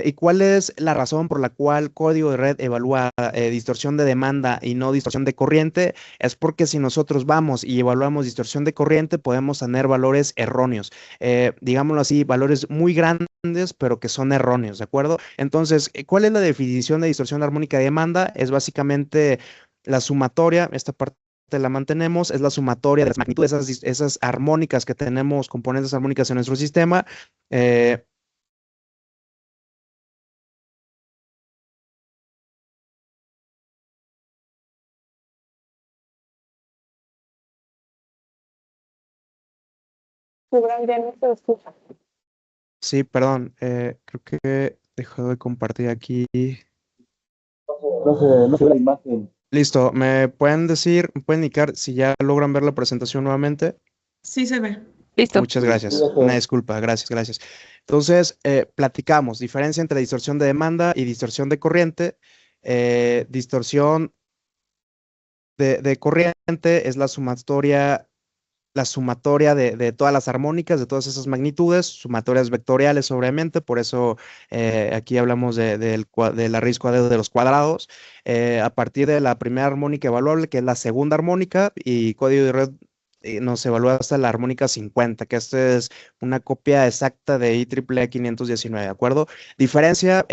S1: ¿Y cuál es la razón por la cual código de red evalúa distorsión de demanda y no distorsión de corriente? Es porque si nosotros vamos y evaluamos distorsión de corriente, podemos tener valores erróneos, digámoslo así, valores muy grandes, pero que son erróneos, ¿de acuerdo? Entonces, ¿cuál es la definición de distorsión armónica de demanda? Es básicamente la sumatoria, esta parte la mantenemos, es la sumatoria de las magnitudes, esas armónicas que tenemos, componentes armónicas en nuestro sistema. eh,
S2: Gibran, ya no se escucha.
S1: Sí, perdón, creo que dejó de compartir aquí.
S2: No se ve la imagen.
S1: Listo, me pueden indicar si ya logran ver la presentación nuevamente?
S3: Sí se ve.
S4: Listo.
S1: Muchas gracias. Una disculpa, gracias, gracias. Entonces, platicamos, diferencia entre distorsión de demanda y distorsión de corriente. Distorsión de corriente es la sumatoria de todas las armónicas, de todas esas magnitudes, sumatorias vectoriales, obviamente, por eso aquí hablamos de la raíz cuadrada de los cuadrados, a partir de la primera armónica evaluable, que es la segunda armónica, y código de red nos evalúa hasta la armónica 50, que esta es una copia exacta de IEEE 519, ¿de acuerdo? Diferencia,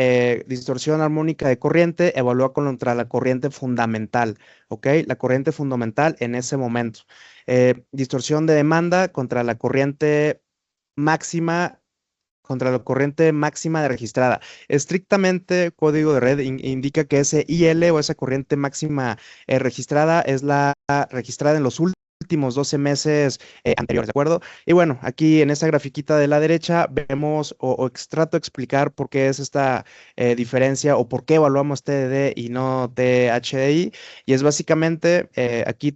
S1: distorsión armónica de corriente, evalúa contra la corriente fundamental, ¿ok? La corriente fundamental en ese momento. Distorsión de demanda contra la corriente máxima de registrada. Estrictamente, código de red indica que ese IL o esa corriente máxima registrada es la registrada en los últimos 12 meses anteriores, ¿de acuerdo? Y bueno, aquí en esta grafiquita de la derecha vemos o trato de explicar por qué es esta diferencia o por qué evaluamos TDD y no THDI. Y es básicamente, aquí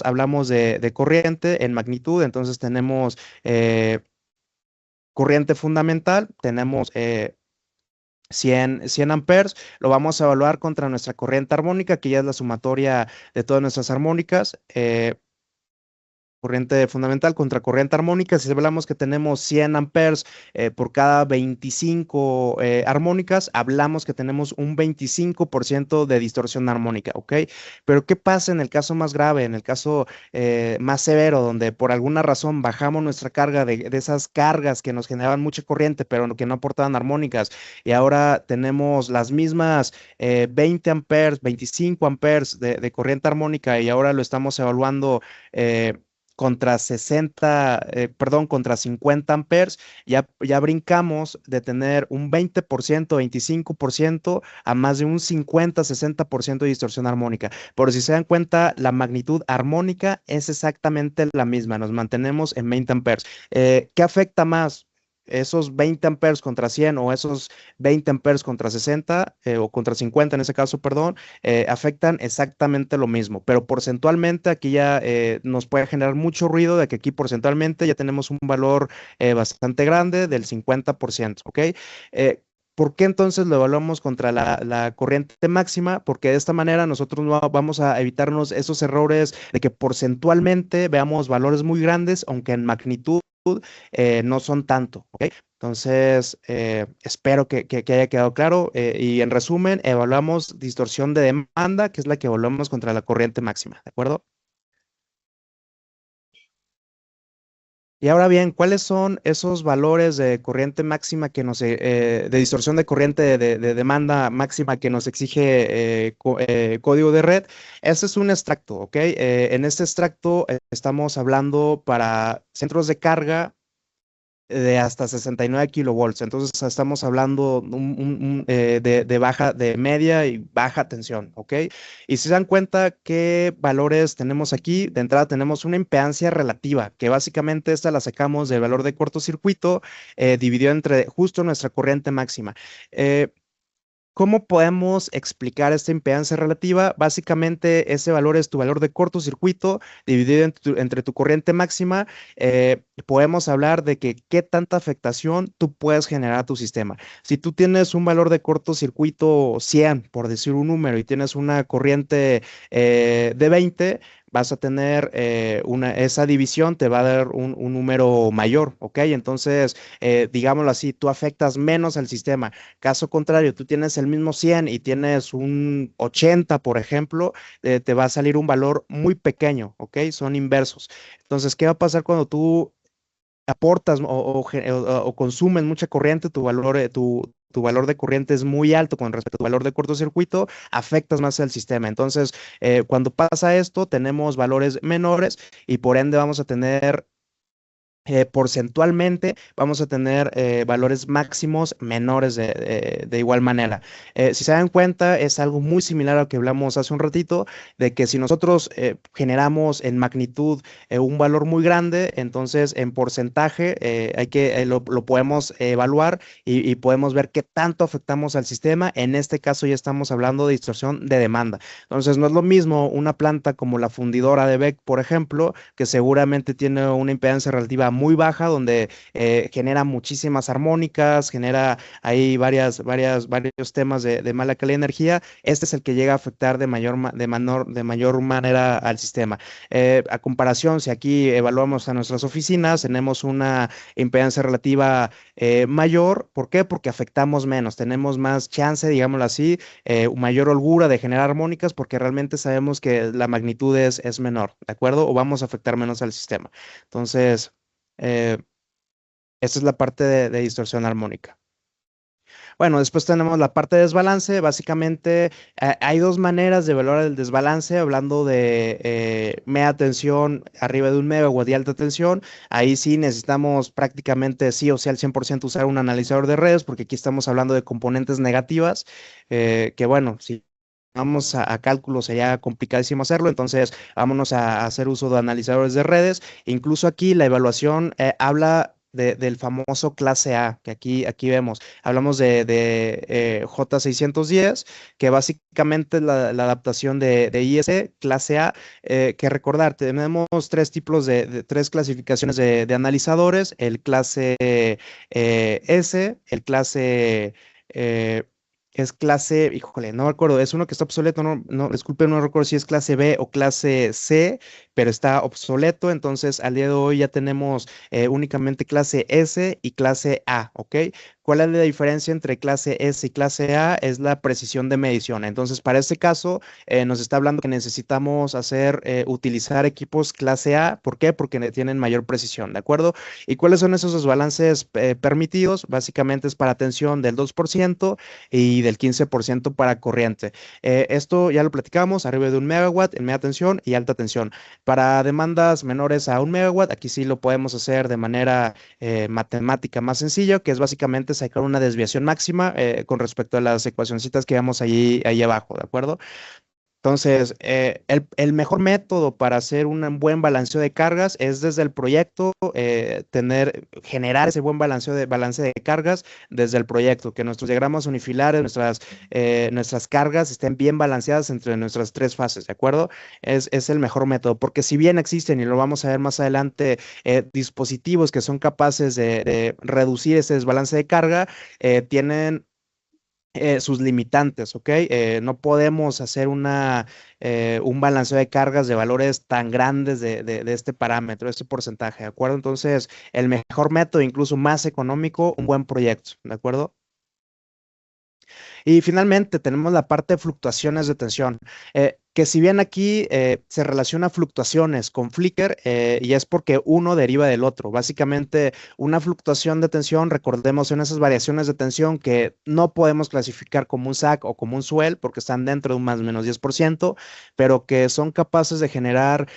S1: hablamos de corriente en magnitud, entonces tenemos corriente fundamental, tenemos 100 amperes, lo vamos a evaluar contra nuestra corriente armónica, que ya es la sumatoria de todas nuestras armónicas. Corriente fundamental contra corriente armónica. Si hablamos que tenemos 100 amperes por cada 25 armónicas, hablamos que tenemos un 25% de distorsión armónica, ¿ok? Pero ¿qué pasa en el caso más grave, en el caso más severo, donde por alguna razón bajamos nuestra carga de esas cargas que nos generaban mucha corriente, pero que no aportaban armónicas, y ahora tenemos las mismas 20 amperes, 25 amperes de corriente armónica, y ahora lo estamos evaluando contra 50 amperes, ya brincamos de tener un 20%, 25% a más de un 50, 60% de distorsión armónica. Pero si se dan cuenta, la magnitud armónica es exactamente la misma, nos mantenemos en 20 amperes. ¿Qué afecta más? Esos 20 amperes contra 100 o esos 20 amperes contra 60 o contra 50 en ese caso, perdón, afectan exactamente lo mismo, pero porcentualmente aquí ya nos puede generar mucho ruido de que aquí porcentualmente ya tenemos un valor bastante grande del 50%, ¿ok? ¿Por qué entonces lo evaluamos contra la corriente máxima? Porque de esta manera nosotros no vamos a evitarnos esos errores de que porcentualmente veamos valores muy grandes, aunque en magnitud no son tanto, ¿ok? Entonces, espero que haya quedado claro. Y en resumen, evaluamos distorsión de demanda, que es la que evaluamos contra la corriente máxima, ¿de acuerdo? Y ahora bien, ¿cuáles son esos valores de corriente máxima de distorsión de corriente de demanda máxima que nos exige código de red? Ese es un extracto, ¿ok? En este extracto estamos hablando para centros de carga de hasta 69 kilovolts. Entonces estamos hablando de baja, de media y baja tensión, ¿ok? Y si se dan cuenta qué valores tenemos aquí, de entrada tenemos una impedancia relativa, que básicamente esta la sacamos del valor de cortocircuito dividido entre justo nuestra corriente máxima. ¿Cómo podemos explicar esta impedancia relativa? Básicamente, ese valor es tu valor de cortocircuito dividido entre tu corriente máxima. Podemos hablar de que qué tanta afectación tú puedes generar a tu sistema. Si tú tienes un valor de cortocircuito 100, por decir un número, y tienes una corriente de 20, vas a tener esa división te va a dar un número mayor, ¿ok? Entonces, digámoslo así, tú afectas menos al sistema. Caso contrario, tú tienes el mismo 100 y tienes un 80, por ejemplo, te va a salir un valor muy pequeño, ¿ok? Son inversos. Entonces, ¿qué va a pasar cuando tú aportas o consumes mucha corriente? Tu valor de corriente es muy alto con respecto a tu valor de cortocircuito, afectas más al sistema. Entonces, cuando pasa esto, tenemos valores menores y por ende vamos a tener porcentualmente vamos a tener valores máximos menores de igual manera. Si se dan cuenta, es algo muy similar a lo que hablamos hace un ratito, de que si nosotros generamos en magnitud un valor muy grande, entonces en porcentaje lo podemos evaluar y podemos ver qué tanto afectamos al sistema. En este caso ya estamos hablando de distorsión de demanda. Entonces no es lo mismo una planta como la fundidora de Beck, por ejemplo, que seguramente tiene una impedancia relativa muy baja, donde genera muchísimas armónicas, genera ahí varios temas de mala calidad de energía. Este es el que llega a afectar de mayor manera al sistema. A comparación, si aquí evaluamos a nuestras oficinas, tenemos una impedancia relativa mayor. ¿Por qué? Porque afectamos menos, tenemos más chance, digámoslo así, mayor holgura de generar armónicas, porque realmente sabemos que la magnitud es menor, ¿de acuerdo? O vamos a afectar menos al sistema. Entonces, eh, esta es la parte de distorsión armónica. Bueno, después tenemos la parte de desbalance. Básicamente, hay dos maneras de evaluar el desbalance, hablando de media tensión arriba de 1 megawatt y alta tensión. Ahí sí necesitamos prácticamente sí o sí al 100% usar un analizador de redes, porque aquí estamos hablando de componentes negativas, que bueno, sí. Vamos a cálculo, sería complicadísimo hacerlo, entonces vámonos a hacer uso de analizadores de redes. Incluso aquí la evaluación habla del famoso clase A, que aquí vemos. Hablamos de J610, que básicamente es la adaptación de IS clase A, que recordar, tenemos tres tipos tres clasificaciones de analizadores: el clase S, el clase eh, es clase, híjole, no me acuerdo, es uno que está obsoleto, disculpe, no recuerdo si es clase B o clase C, pero está obsoleto. Entonces al día de hoy ya tenemos únicamente clase S y clase A, ¿ok? ¿Cuál es la diferencia entre clase S y clase A? Es la precisión de medición. Entonces, para este caso, nos está hablando que necesitamos utilizar equipos clase A. ¿Por qué? Porque tienen mayor precisión, ¿de acuerdo? ¿Y cuáles son esos desbalances permitidos? Básicamente es para tensión del 2% y del 15% para corriente. Esto ya lo platicamos, arriba de 1 megawatt en media tensión y alta tensión. Para demandas menores a 1 megawatt, aquí sí lo podemos hacer de manera matemática más sencilla, que es básicamente sacar una desviación máxima con respecto a las ecuacioncitas que vemos ahí abajo, ¿de acuerdo? Entonces, el mejor método para hacer un buen balanceo de cargas es desde el proyecto, generar ese buen balance de cargas desde el proyecto, que nuestros diagramas unifilares, nuestras cargas estén bien balanceadas entre nuestras tres fases, ¿de acuerdo? Es el mejor método, porque si bien existen, y lo vamos a ver más adelante, dispositivos que son capaces de reducir ese desbalance de carga, tienen sus limitantes, ¿ok? No podemos hacer un balanceo de cargas de valores tan grandes de este parámetro, de este porcentaje, ¿de acuerdo? Entonces, el mejor método, incluso más económico, un buen proyecto, ¿de acuerdo? Y finalmente tenemos la parte de fluctuaciones de tensión, que si bien aquí se relaciona fluctuaciones con Flickr, y es porque uno deriva del otro. Básicamente, una fluctuación de tensión, recordemos, en esas variaciones de tensión que no podemos clasificar como un SAC o como un swell porque están dentro de un más o menos 10%, pero que son capaces de generar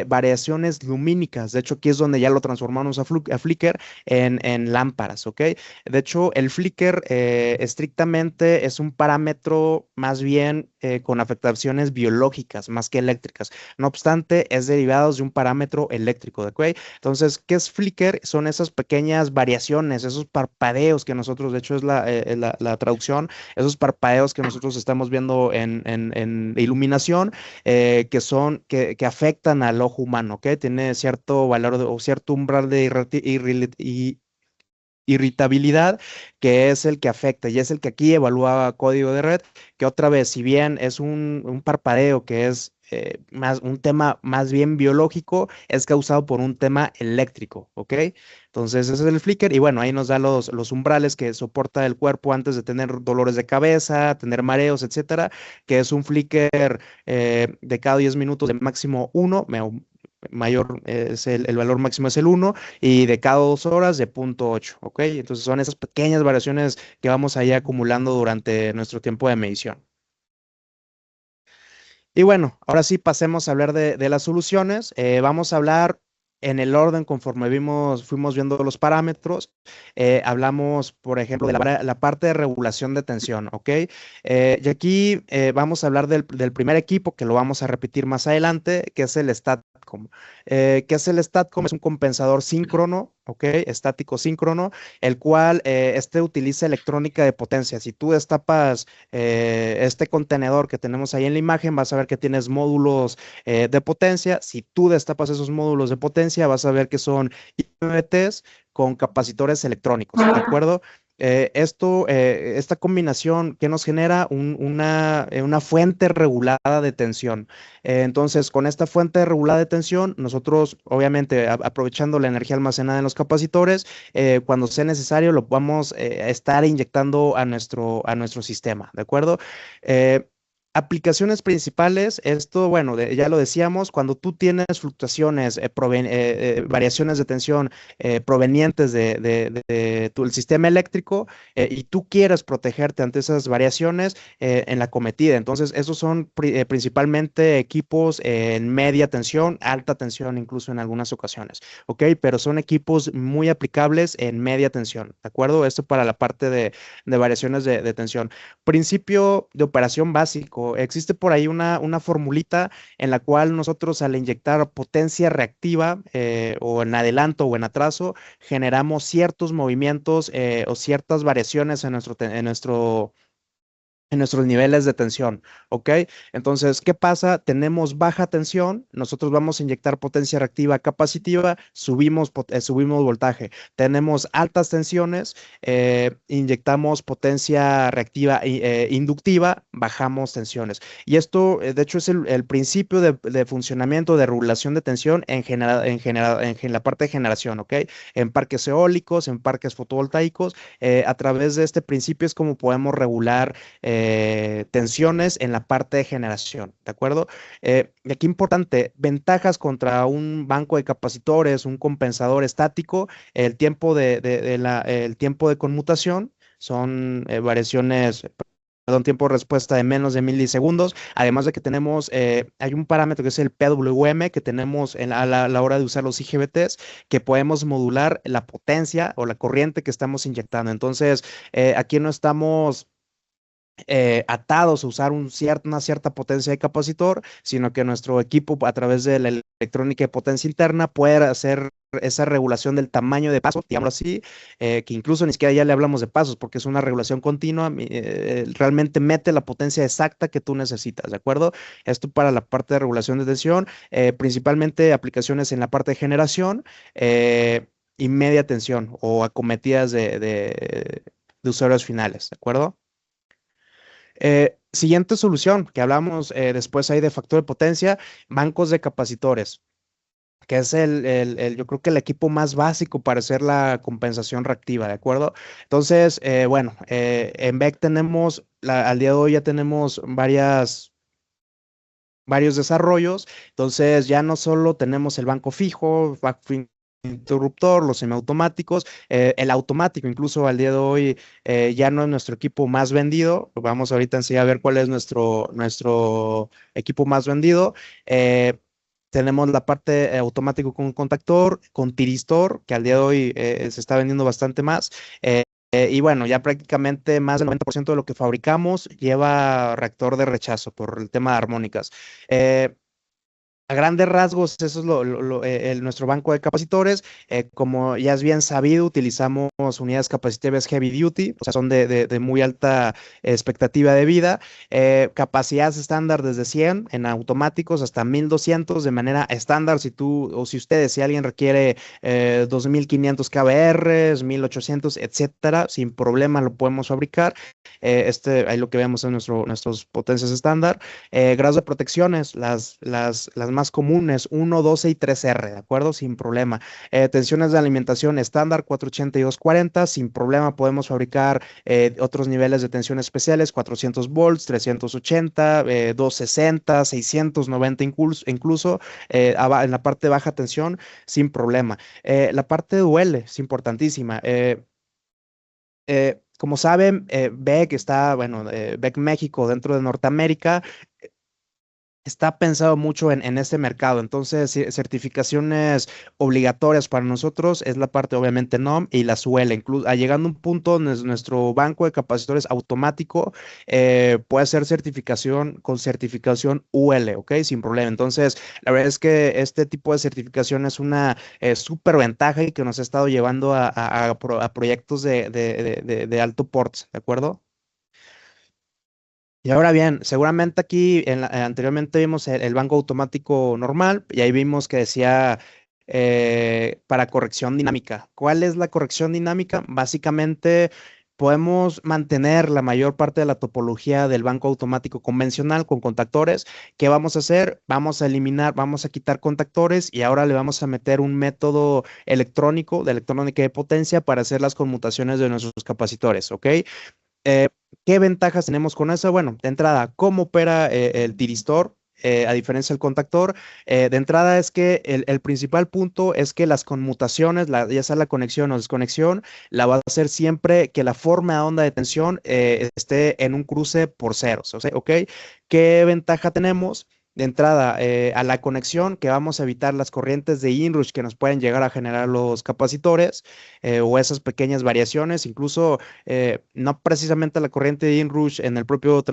S1: variaciones lumínicas. De hecho, aquí es donde ya lo transformamos a Flickr en lámparas, ¿ok? De hecho, el flicker estrictamente es un parámetro más bien con afectaciones biológicas más que eléctricas. No obstante, es derivado de un parámetro eléctrico, ¿de acuerdo? Entonces, ¿qué es flicker? Son esas pequeñas variaciones, esos parpadeos que nosotros, de hecho es la traducción, esos parpadeos que nosotros estamos viendo en iluminación, que afectan al ojo humano, ¿ok? Tiene cierto valor o cierto umbral de irritabilidad, que es el que afecta y es el que aquí evalúa código de red, que otra vez, si bien es un parpadeo que es más un tema más bien biológico, es causado por un tema eléctrico, ¿ok? Entonces, ese es el flicker y bueno, ahí nos da los umbrales que soporta el cuerpo antes de tener dolores de cabeza, tener mareos, etcétera, que es un flicker de cada 10 minutos de máximo uno, mayor es el valor máximo es el uno y de cada 2 horas de 0.8, ¿ok? Entonces son esas pequeñas variaciones que vamos ahí acumulando durante nuestro tiempo de medición. Y bueno, ahora sí pasemos a hablar de las soluciones. Vamos a hablar en el orden conforme fuimos viendo los parámetros. Hablamos, por ejemplo, de la parte de regulación de tensión, ¿ok? Y aquí vamos a hablar del primer equipo, que lo vamos a repetir más adelante, que es el StatCom. ¿Qué es el StatCom? Es un compensador síncrono, ¿ok? Estático síncrono, el cual este utiliza electrónica de potencia. Si tú destapas este contenedor que tenemos ahí en la imagen, vas a ver que tienes módulos de potencia. Si tú destapas esos módulos de potencia, vas a ver que son IMTs con capacitores electrónicos, ¿de acuerdo? Esta combinación que nos genera una fuente regulada de tensión. Entonces, con esta fuente regulada de tensión, nosotros, obviamente, aprovechando la energía almacenada en los capacitores, cuando sea necesario, lo vamos a estar inyectando a nuestro sistema, ¿de acuerdo? Eh, Aplicaciones principales, esto, bueno, ya lo decíamos, cuando tú tienes fluctuaciones, variaciones de tensión provenientes del sistema eléctrico y tú quieres protegerte ante esas variaciones en la cometida. Entonces, esos son principalmente equipos en media tensión, alta tensión, incluso en algunas ocasiones, ¿ok? Pero son equipos muy aplicables en media tensión, ¿de acuerdo? Esto para la parte de variaciones de tensión. Principio de operación básico. Existe por ahí una formulita en la cual nosotros al inyectar potencia reactiva o en adelanto o en atraso, generamos ciertos movimientos o ciertas variaciones en nuestros niveles de tensión, ¿ok? Entonces, ¿qué pasa? Tenemos baja tensión, nosotros vamos a inyectar potencia reactiva capacitiva, subimos voltaje. Tenemos altas tensiones, inyectamos potencia reactiva inductiva, bajamos tensiones. Y esto, de hecho, es el principio de funcionamiento de regulación de tensión en la parte de generación, ¿ok? En parques eólicos, en parques fotovoltaicos, a través de este principio es como podemos regular tensiones en la parte de generación, ¿de acuerdo? Y aquí importante, ventajas contra un banco de capacitores, un compensador estático, el tiempo de conmutación son variaciones, perdón, tiempo de respuesta de menos de milisegundos, además de que hay un parámetro que es el PWM que tenemos a la hora de usar los IGBTs, que podemos modular la potencia o la corriente que estamos inyectando. Entonces, aquí no estamos atados a usar una cierta potencia de capacitor, sino que nuestro equipo a través de la electrónica de potencia interna puede hacer esa regulación del tamaño de pasos, digamos así, que incluso ni siquiera ya le hablamos de pasos porque es una regulación continua, realmente mete la potencia exacta que tú necesitas, ¿de acuerdo? Esto para la parte de regulación de tensión, principalmente aplicaciones en la parte de generación y media tensión o acometidas de usuarios finales, ¿de acuerdo? Siguiente solución que hablamos después ahí de factor de potencia, bancos de capacitores, que es yo creo que el equipo más básico para hacer la compensación reactiva, ¿de acuerdo? Entonces, bueno, en BEC tenemos, al día de hoy ya tenemos varios desarrollos, entonces ya no solo tenemos el banco fijo, banco interruptor, los semiautomáticos, el automático, incluso al día de hoy ya no es nuestro equipo más vendido. Vamos ahorita enseguida a ver cuál es nuestro equipo más vendido. Tenemos la parte automático con contactor, con tiristor, que al día de hoy se está vendiendo bastante más. Y bueno, ya prácticamente más del 90% de lo que fabricamos lleva reactor de rechazo por el tema de armónicas. Eh, a grandes rasgos, eso es nuestro banco de capacitores. Como ya es bien sabido, utilizamos unidades capacitivas heavy duty, o sea, son de muy alta expectativa de vida. Capacidades estándar desde 100 en automáticos hasta 1200 de manera estándar. Si alguien requiere 2500 kbr, 1800, etcétera, sin problema lo podemos fabricar. Ahí lo que vemos es nuestros potencias estándar. Grados de protecciones, las más comunes, 1, 12 y 3R, ¿de acuerdo? Sin problema. Tensiones de alimentación estándar, 480 y 240, sin problema podemos fabricar otros niveles de tensión especiales, 400 volts, 380, 260, 690 incluso en la parte de baja tensión, sin problema. La parte de UL es importantísima. Como saben, BEC está, bueno, BEC México dentro de Norteamérica está pensado mucho en este mercado. Entonces, certificaciones obligatorias para nosotros es la parte, obviamente, NOM y la SUEL. Incluso llegando a un punto, nuestro banco de capacitores automático puede hacer certificación con certificación UL, ¿ok? Sin problema. Entonces, la verdad es que este tipo de certificación es una súper ventaja y que nos ha estado llevando a proyectos de alto porte, ¿de acuerdo? Y ahora bien, seguramente aquí anteriormente vimos el banco automático normal y ahí vimos que decía para corrección dinámica. ¿Cuál es la corrección dinámica? Básicamente podemos mantener la mayor parte de la topología del banco automático convencional con contactores. ¿Qué vamos a hacer? Vamos a eliminar, vamos a quitar contactores y ahora le vamos a meter un método electrónico de electrónica de potencia para hacer las conmutaciones de nuestros capacitores, ¿ok? Eh, ¿Qué ventajas tenemos con eso? Bueno, de entrada, ¿cómo opera el tiristor? A diferencia del contactor, de entrada es que el principal punto es que las conmutaciones, ya sea la conexión o desconexión, la va a hacer siempre que la forma de onda de tensión esté en un cruce por ceros, ¿ok? ¿Qué ventaja tenemos? De entrada, a la conexión, que vamos a evitar las corrientes de inrush que nos pueden llegar a generar los capacitores o esas pequeñas variaciones, incluso no precisamente la corriente de inrush en el propio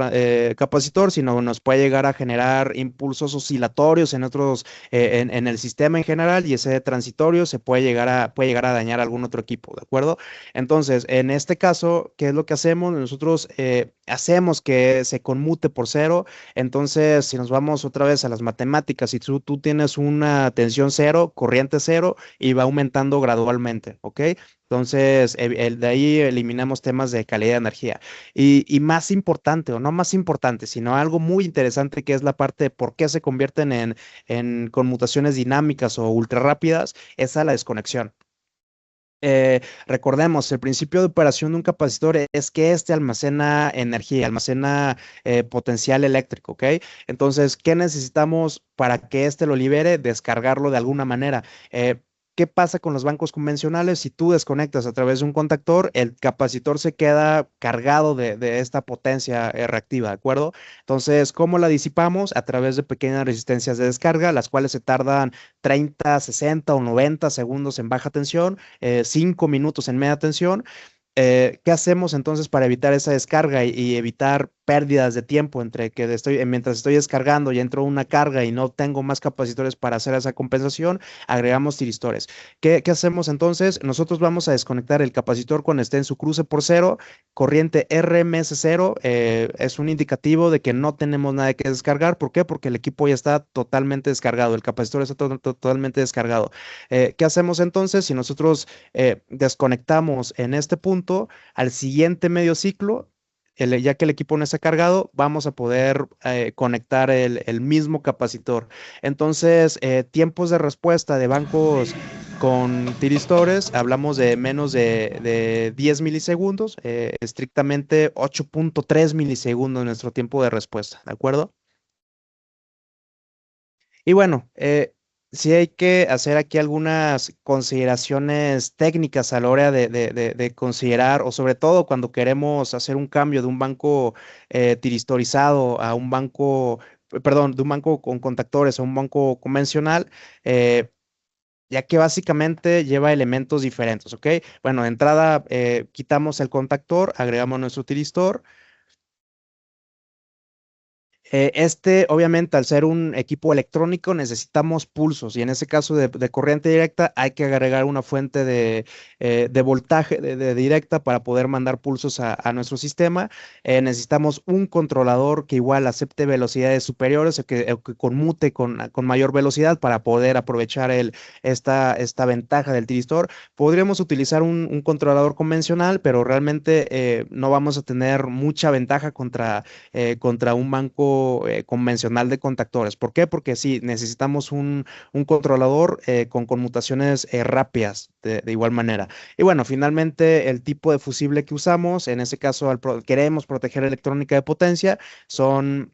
S1: capacitor, sino nos puede llegar a generar impulsos oscilatorios en otros, en el sistema en general, y ese transitorio puede llegar a dañar algún otro equipo, ¿de acuerdo? Entonces, en este caso, ¿qué es lo que hacemos? Nosotros hacemos que se conmute por cero. Entonces, si nos vamos otra vez a las matemáticas, si tú tienes una tensión cero, corriente cero, y va aumentando gradualmente, ¿ok? Entonces, de ahí eliminamos temas de calidad de energía. Y más importante, o no más importante, sino algo muy interesante que es la parte de por qué se convierten en conmutaciones dinámicas o ultra rápidas, es a la desconexión. Recordemos, el principio de operación de un capacitor es que este almacena energía, almacena potencial eléctrico, ¿ok? Entonces, ¿qué necesitamos para que este lo libere? Descargarlo de alguna manera. ¿Qué pasa con los bancos convencionales? Si tú desconectas a través de un contactor, el capacitor se queda cargado de esta potencia reactiva, ¿de acuerdo? Entonces, ¿cómo la disipamos? A través de pequeñas resistencias de descarga, las cuales se tardan 30, 60 o 90 segundos en baja tensión, 5 minutos en media tensión. ¿Qué hacemos entonces para evitar esa descarga y evitar pérdidas de tiempo entre que mientras estoy descargando y entro una carga y no tengo más capacitores para hacer esa compensación? Agregamos tiristores. ¿Qué hacemos entonces? Nosotros vamos a desconectar el capacitor cuando esté en su cruce por cero, corriente RMS cero, es un indicativo de que no tenemos nada que descargar. ¿Por qué? Porque el equipo ya está totalmente descargado, el capacitor está totalmente descargado. ¿Qué hacemos entonces? Si nosotros desconectamos en este punto, al siguiente medio ciclo, ya que el equipo no está cargado, vamos a poder conectar el mismo capacitor. Entonces, tiempos de respuesta de bancos con tiristores, hablamos de menos de 10 milisegundos, estrictamente 8.3 milisegundos nuestro tiempo de respuesta, ¿de acuerdo? Y bueno, sí hay que hacer aquí algunas consideraciones técnicas a la hora de considerar, o sobre todo cuando queremos hacer un cambio de un banco tiristorizado a un banco, perdón, de un banco con contactores a un banco convencional. eh, ya que básicamente lleva elementos diferentes, ¿ok? Bueno, de entrada quitamos el contactor, agregamos nuestro tiristor. Obviamente, al ser un equipo electrónico, necesitamos pulsos y en ese caso de corriente directa hay que agregar una fuente de voltaje de directa para poder mandar pulsos a nuestro sistema. Necesitamos un controlador que igual acepte velocidades superiores o que conmute con mayor velocidad para poder aprovechar esta ventaja del tiristor. Podríamos utilizar un controlador convencional, pero realmente no vamos a tener mucha ventaja contra un banco convencional de contactores. ¿Por qué? Porque sí, necesitamos un controlador con conmutaciones rápidas de igual manera. Y bueno, finalmente el tipo de fusible que usamos, en ese caso queremos proteger electrónica de potencia, son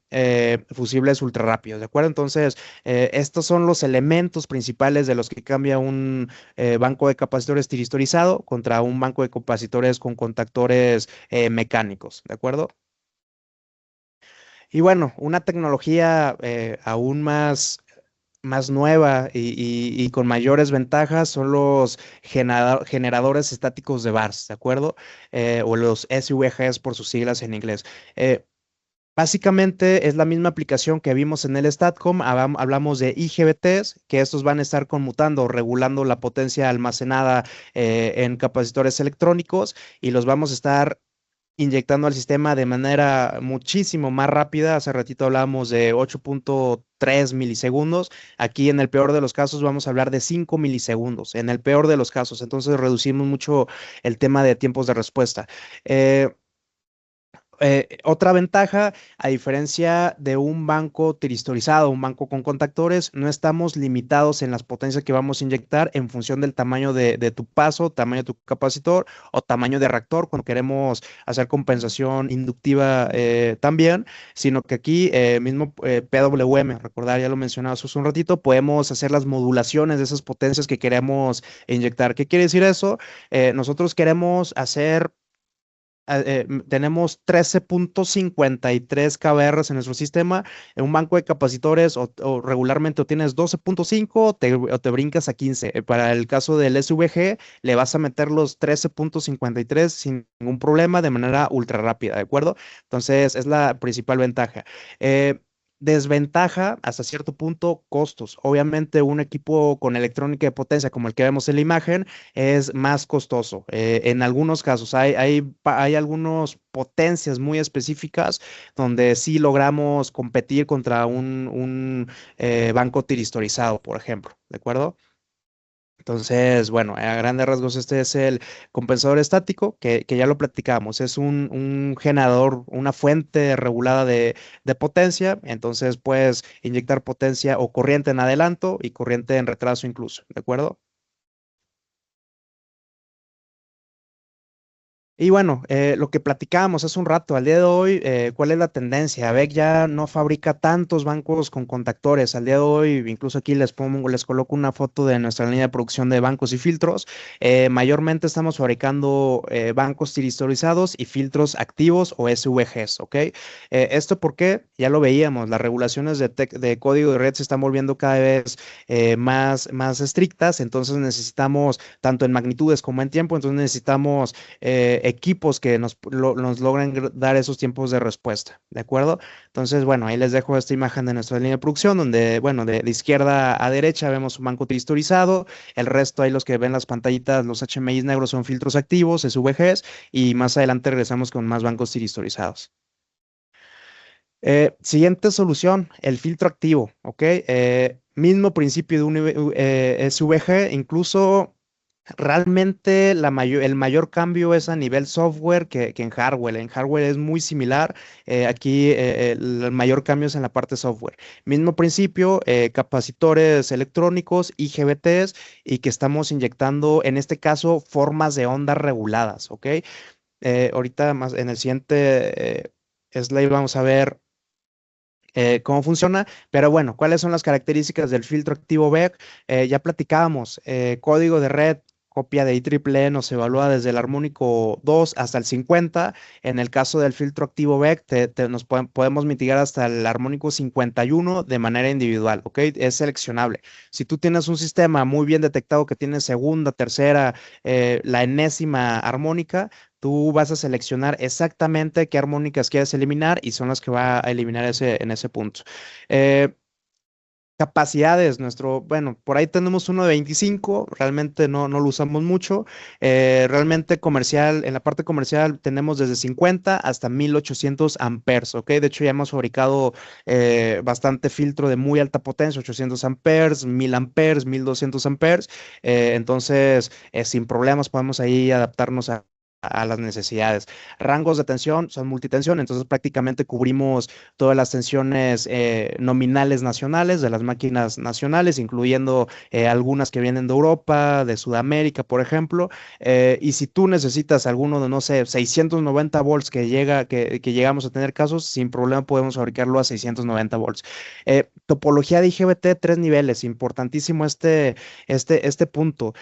S1: fusibles ultra rápidos, ¿de acuerdo? Entonces, estos son los elementos principales de los que cambia un banco de capacitores tiristorizado contra un banco de capacitores con contactores mecánicos, ¿de acuerdo? Y bueno, una tecnología aún más nueva y con mayores ventajas son los generadores estáticos de bars, ¿de acuerdo? O los SVGs por sus siglas en inglés. Eh, Básicamente es la misma aplicación que vimos en el StatCom. Hablamos de IGBTs, que estos van a estar conmutando o regulando la potencia almacenada en capacitores electrónicos y los vamos a estar inyectando al sistema de manera muchísimo más rápida. Hace ratito hablábamos de 8.3 milisegundos. Aquí en el peor de los casos vamos a hablar de 5 milisegundos, en el peor de los casos. Entonces reducimos mucho el tema de tiempos de respuesta. Eh, Otra ventaja, a diferencia de un banco tiristorizado, un banco con contactores, no estamos limitados en las potencias que vamos a inyectar en función del tamaño de tu paso, tamaño de tu capacitor o tamaño de reactor cuando queremos hacer compensación inductiva también, sino que aquí mismo PWM, recordar, ya lo mencionabas hace un ratito, podemos hacer las modulaciones de esas potencias que queremos inyectar. ¿Qué quiere decir eso? Nosotros queremos hacer tenemos 13.53 kBRs en nuestro sistema. En un banco de capacitores o regularmente o tienes 12.5 o te brincas a 15. Para el caso del SVG, le vas a meter los 13.53 sin ningún problema de manera ultra rápida, ¿de acuerdo? Entonces, es la principal ventaja. Eh, Desventaja, hasta cierto punto, costos. Obviamente, un equipo con electrónica de potencia como el que vemos en la imagen es más costoso. En algunos casos hay algunas potencias muy específicas donde sí logramos competir contra un banco tiristorizado, por ejemplo, ¿de acuerdo? Entonces, bueno, a grandes rasgos este es el compensador estático, que ya lo platicamos, es un generador, una fuente regulada de potencia, entonces puedes inyectar potencia o corriente en adelanto y corriente en retraso incluso, ¿de acuerdo? Y bueno, lo que platicábamos hace un rato, al día de hoy, ¿cuál es la tendencia? AVEC ya no fabrica tantos bancos con contactores. Al día de hoy, incluso aquí les coloco una foto de nuestra línea de producción de bancos y filtros. Mayormente estamos fabricando bancos tiristorizados y filtros activos o SVGs, ¿ok? ¿Esto por qué? Ya lo veíamos, las regulaciones de código de red se están volviendo cada vez más estrictas, entonces necesitamos, tanto en magnitudes como en tiempo, entonces necesitamos equipos que nos logran dar esos tiempos de respuesta, ¿de acuerdo? Entonces, bueno, ahí les dejo esta imagen de nuestra línea de producción, donde, bueno, de izquierda a derecha vemos un banco texturizado, el resto ahí los que ven las pantallitas, los HMIs negros son filtros activos, SVGs, y más adelante regresamos con más bancos texturizados. Siguiente solución, el filtro activo, ¿ok? Mismo principio de un SVG, incluso Realmente el mayor cambio es a nivel software que en hardware. En hardware es muy similar. Aquí el mayor cambio es en la parte software. Mismo principio, capacitores electrónicos, IGBTs, y que estamos inyectando, en este caso, formas de onda reguladas, ¿ok? Ahorita más en el siguiente slide vamos a ver cómo funciona, pero bueno, ¿cuáles son las características del filtro activo BEC? Ya platicábamos, código de red, copia de IEEE nos evalúa desde el armónico 2 hasta el 50. En el caso del filtro activo BEC, podemos mitigar hasta el armónico 51 de manera individual, ¿ok? Es seleccionable. Si tú tienes un sistema muy bien detectado que tiene segunda, tercera, la enésima armónica, tú vas a seleccionar exactamente qué armónicas quieres eliminar y son las que va a eliminar en ese punto. Eh, Capacidades, bueno, por ahí tenemos uno de 25, realmente no lo usamos mucho. Realmente comercial, en la parte comercial tenemos desde 50 hasta 1800 amperes, ¿ok? De hecho, ya hemos fabricado bastante filtro de muy alta potencia, 800 amperes, 1000 amperes, 1200 amperes. Entonces, sin problemas podemos ahí adaptarnos a las necesidades. Rangos de tensión son multitensión, entonces prácticamente cubrimos todas las tensiones nominales nacionales de las máquinas nacionales, incluyendo algunas que vienen de Europa, de Sudamérica, por ejemplo. Y si tú necesitas alguno de, no sé, 690 volts que llegamos a tener casos, sin problema podemos fabricarlo a 690 volts. Topología de IGBT, tres niveles, importantísimo este punto.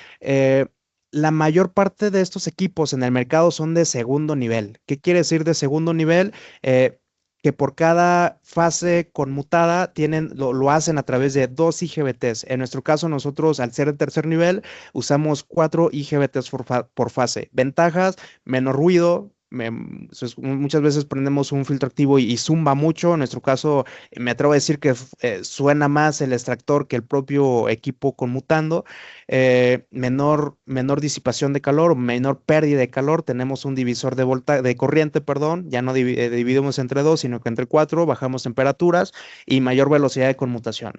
S1: La mayor parte de estos equipos en el mercado son de segundo nivel. ¿Qué quiere decir de segundo nivel? Eh, que por cada fase conmutada lo hacen a través de dos IGBTs. En nuestro caso, nosotros, al ser de tercer nivel, usamos cuatro IGBTs por fase. Ventajas, menos ruido. Muchas veces prendemos un filtro activo y zumba mucho. En nuestro caso, me atrevo a decir que suena más el extractor que el propio equipo conmutando. Menor disipación de calor, menor pérdida de calor. Tenemos un divisor de corriente, perdón, ya no dividimos entre dos, sino que entre cuatro, bajamos temperaturas y mayor velocidad de conmutación.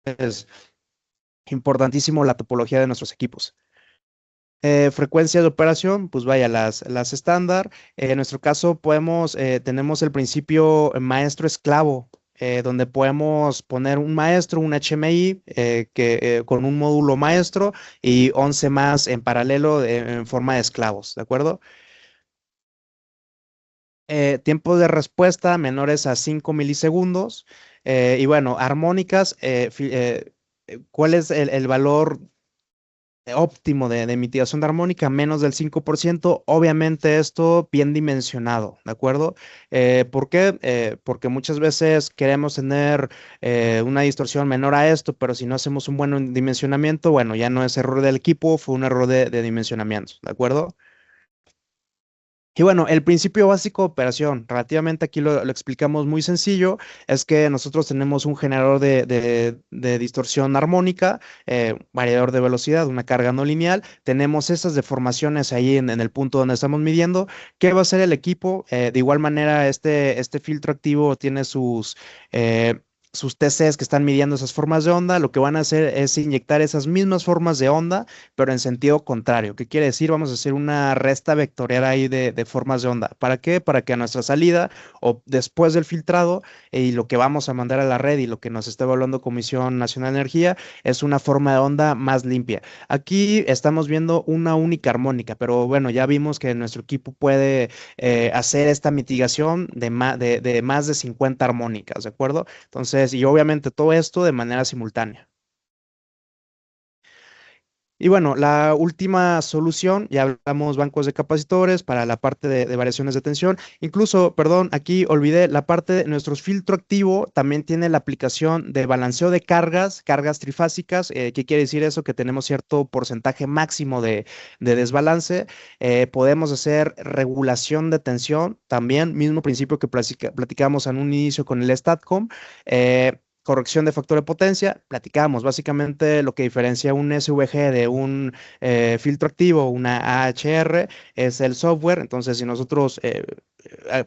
S1: Es importantísimo la topología de nuestros equipos. Frecuencia de operación, pues vaya, las estándar. En nuestro caso tenemos el principio maestro-esclavo, donde podemos poner un maestro, un HMI, con un módulo maestro y 11 más en paralelo en forma de esclavos, ¿de acuerdo? Tiempos de respuesta menores a 5 milisegundos. Y bueno, armónicas, ¿cuál es el valor óptimo de mitigación de armónica? Menos del 5%? Obviamente esto bien dimensionado, ¿de acuerdo? ¿Por qué? Porque muchas veces queremos tener una distorsión menor a esto, pero si no hacemos un buen dimensionamiento, bueno, ya no es error del equipo, fue un error de dimensionamiento, ¿de acuerdo? Y bueno, el principio básico de operación, relativamente aquí lo explicamos muy sencillo, es que nosotros tenemos un generador de distorsión armónica, variador de velocidad, una carga no lineal, tenemos esas deformaciones ahí en el punto donde estamos midiendo. ¿Qué va a hacer el equipo? De igual manera, este filtro activo tiene sus TCs que están midiendo esas formas de onda. Lo que van a hacer es inyectar esas mismas formas de onda pero en sentido contrario. ¿Qué quiere decir? Vamos a hacer una resta vectorial ahí de formas de onda. ¿Para qué? Para que a nuestra salida o después del filtrado y lo que vamos a mandar a la red y lo que nos está evaluando Comisión Nacional de Energía es una forma de onda más limpia. Aquí estamos viendo una única armónica, pero bueno, ya vimos que nuestro equipo puede hacer esta mitigación de más de 50 armónicas, ¿de acuerdo? Entonces, y obviamente todo esto de manera simultánea. Y bueno, la última solución, ya hablamos bancos de capacitores para la parte de variaciones de tensión. Incluso, perdón, aquí olvidé la parte de nuestro filtro activo, también tiene la aplicación de balanceo de cargas trifásicas. ¿Qué quiere decir eso? Que tenemos cierto porcentaje máximo de desbalance. Podemos hacer regulación de tensión, también, mismo principio que platicamos en un inicio con el StatCom. Corrección de factor de potencia, platicamos básicamente lo que diferencia un SVG de un filtro activo, una AHR, es el software. Entonces, si nosotros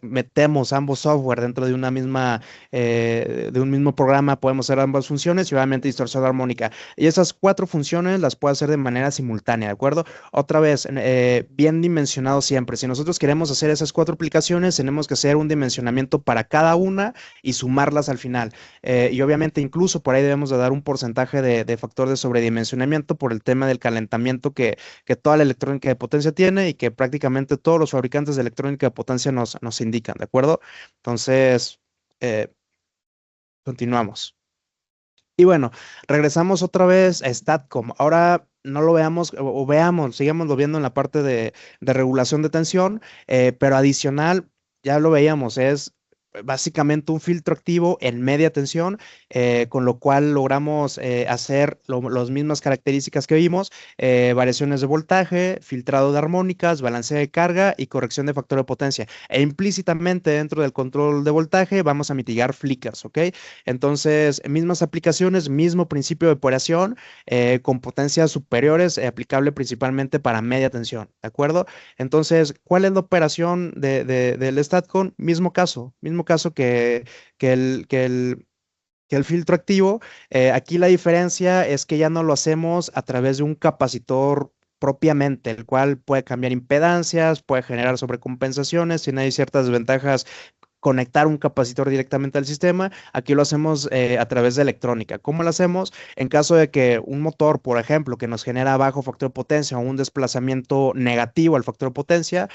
S1: metemos ambos software dentro de de un mismo programa, podemos hacer ambas funciones y obviamente distorsión armónica. Y esas cuatro funciones las puedo hacer de manera simultánea, ¿de acuerdo? Otra vez, bien dimensionado siempre. Si nosotros queremos hacer esas cuatro aplicaciones, tenemos que hacer un dimensionamiento para cada una y sumarlas al final. Y obviamente incluso por ahí debemos de dar un porcentaje de factor de sobredimensionamiento por el tema del calentamiento que toda la electrónica de potencia tiene y que prácticamente todos los fabricantes de electrónica de potencia nos indican, ¿de acuerdo? Entonces, eh, continuamos. Y bueno, regresamos otra vez a StatCom. Ahora no lo veamos o veamos, sigámoslo viendo en la parte de regulación de tensión, pero adicional, ya lo veíamos, es básicamente un filtro activo en media tensión, con lo cual logramos hacer las mismas características que vimos, variaciones de voltaje, filtrado de armónicas, balanceo de carga y corrección de factor de potencia. E implícitamente dentro del control de voltaje vamos a mitigar flickers, ¿ok? Entonces, mismas aplicaciones, mismo principio de operación, con potencias superiores, aplicable principalmente para media tensión, ¿de acuerdo? Entonces, ¿cuál es la operación del StatCon? Mismo caso que el, que el, que el filtro activo. Aquí la diferencia es que ya no lo hacemos a través de un capacitor propiamente, el cual puede cambiar impedancias, puede generar sobrecompensaciones, tiene ahí ciertas desventajas conectar un capacitor directamente al sistema. Aquí lo hacemos a través de electrónica. ¿Cómo lo hacemos? En caso de que un motor, por ejemplo, que nos genera bajo factor de potencia o un desplazamiento negativo al factor de potencia,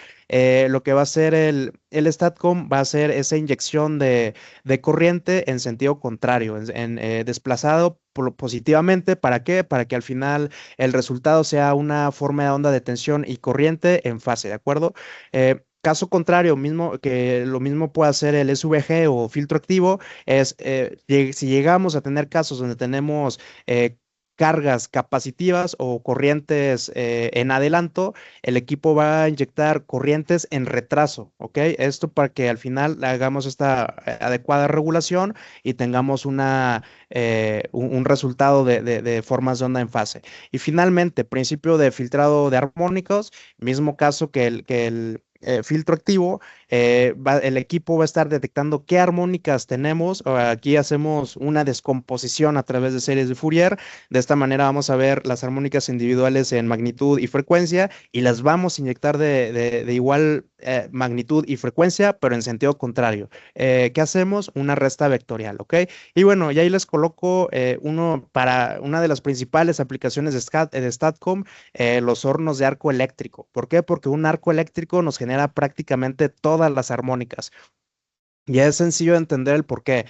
S1: lo que va a hacer el StatCom va a hacer esa inyección de corriente en sentido contrario, desplazado positivamente. ¿Para qué? Para que al final el resultado sea una forma de onda de tensión y corriente en fase, ¿de acuerdo? Caso contrario, lo mismo puede hacer el SVG o filtro activo, es si llegamos a tener casos donde tenemos cargas capacitivas o corrientes en adelanto, el equipo va a inyectar corrientes en retraso, ¿ok? Esto para que al final hagamos esta adecuada regulación y tengamos un resultado de formas de onda en fase. Y finalmente, principio de filtrado de armónicos, mismo caso que el filtro activo, el equipo va a estar detectando qué armónicas tenemos. Aquí hacemos una descomposición a través de series de Fourier. De esta manera vamos a ver las armónicas individuales en magnitud y frecuencia y las vamos a inyectar de igual magnitud y frecuencia, pero en sentido contrario. ¿Qué hacemos? Una resta vectorial, ¿ok? Y bueno, y ahí les coloco uno para una de las principales aplicaciones de StatCom, los hornos de arco eléctrico. ¿Por qué? Porque un arco eléctrico nos genera prácticamente todas las armónicas. Ya es sencillo de entender el por qué.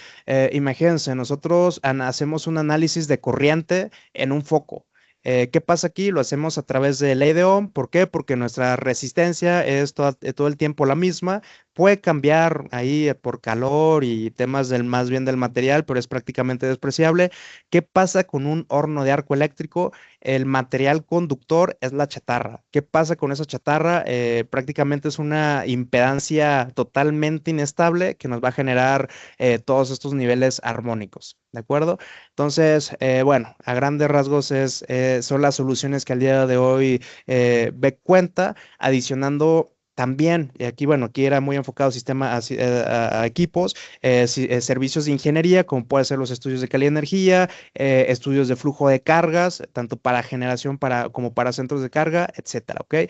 S1: Imagínense, nosotros hacemos un análisis de corriente en un foco. ¿Qué pasa aquí? Lo hacemos a través de ley de Ohm. ¿Por qué? Porque nuestra resistencia es todo el tiempo la misma. Puede cambiar ahí por calor y temas más bien del material, pero es prácticamente despreciable. ¿Qué pasa con un horno de arco eléctrico? El material conductor es la chatarra. ¿Qué pasa con esa chatarra? Prácticamente es una impedancia totalmente inestable que nos va a generar todos estos niveles armónicos, ¿de acuerdo? Entonces, bueno, a grandes rasgos son las soluciones que al día de hoy Beck cuenta, adicionando también, y aquí, bueno, aquí era muy enfocado a equipos, servicios de ingeniería, como puede ser los estudios de calidad de energía, estudios de flujo de cargas, tanto para generación como para centros de carga, etcétera, ¿ok?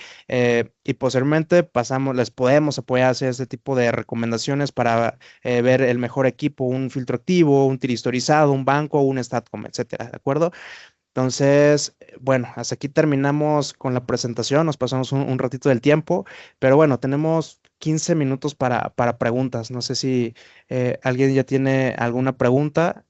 S1: Y posteriormente les podemos apoyar a hacer este tipo de recomendaciones para ver el mejor equipo, un filtro activo, un tiristorizado, un banco, un StatCom, etcétera, ¿de acuerdo? Entonces, bueno, hasta aquí terminamos con la presentación, nos pasamos un ratito del tiempo, pero bueno, tenemos 15 minutos para preguntas. No sé si alguien ya tiene alguna pregunta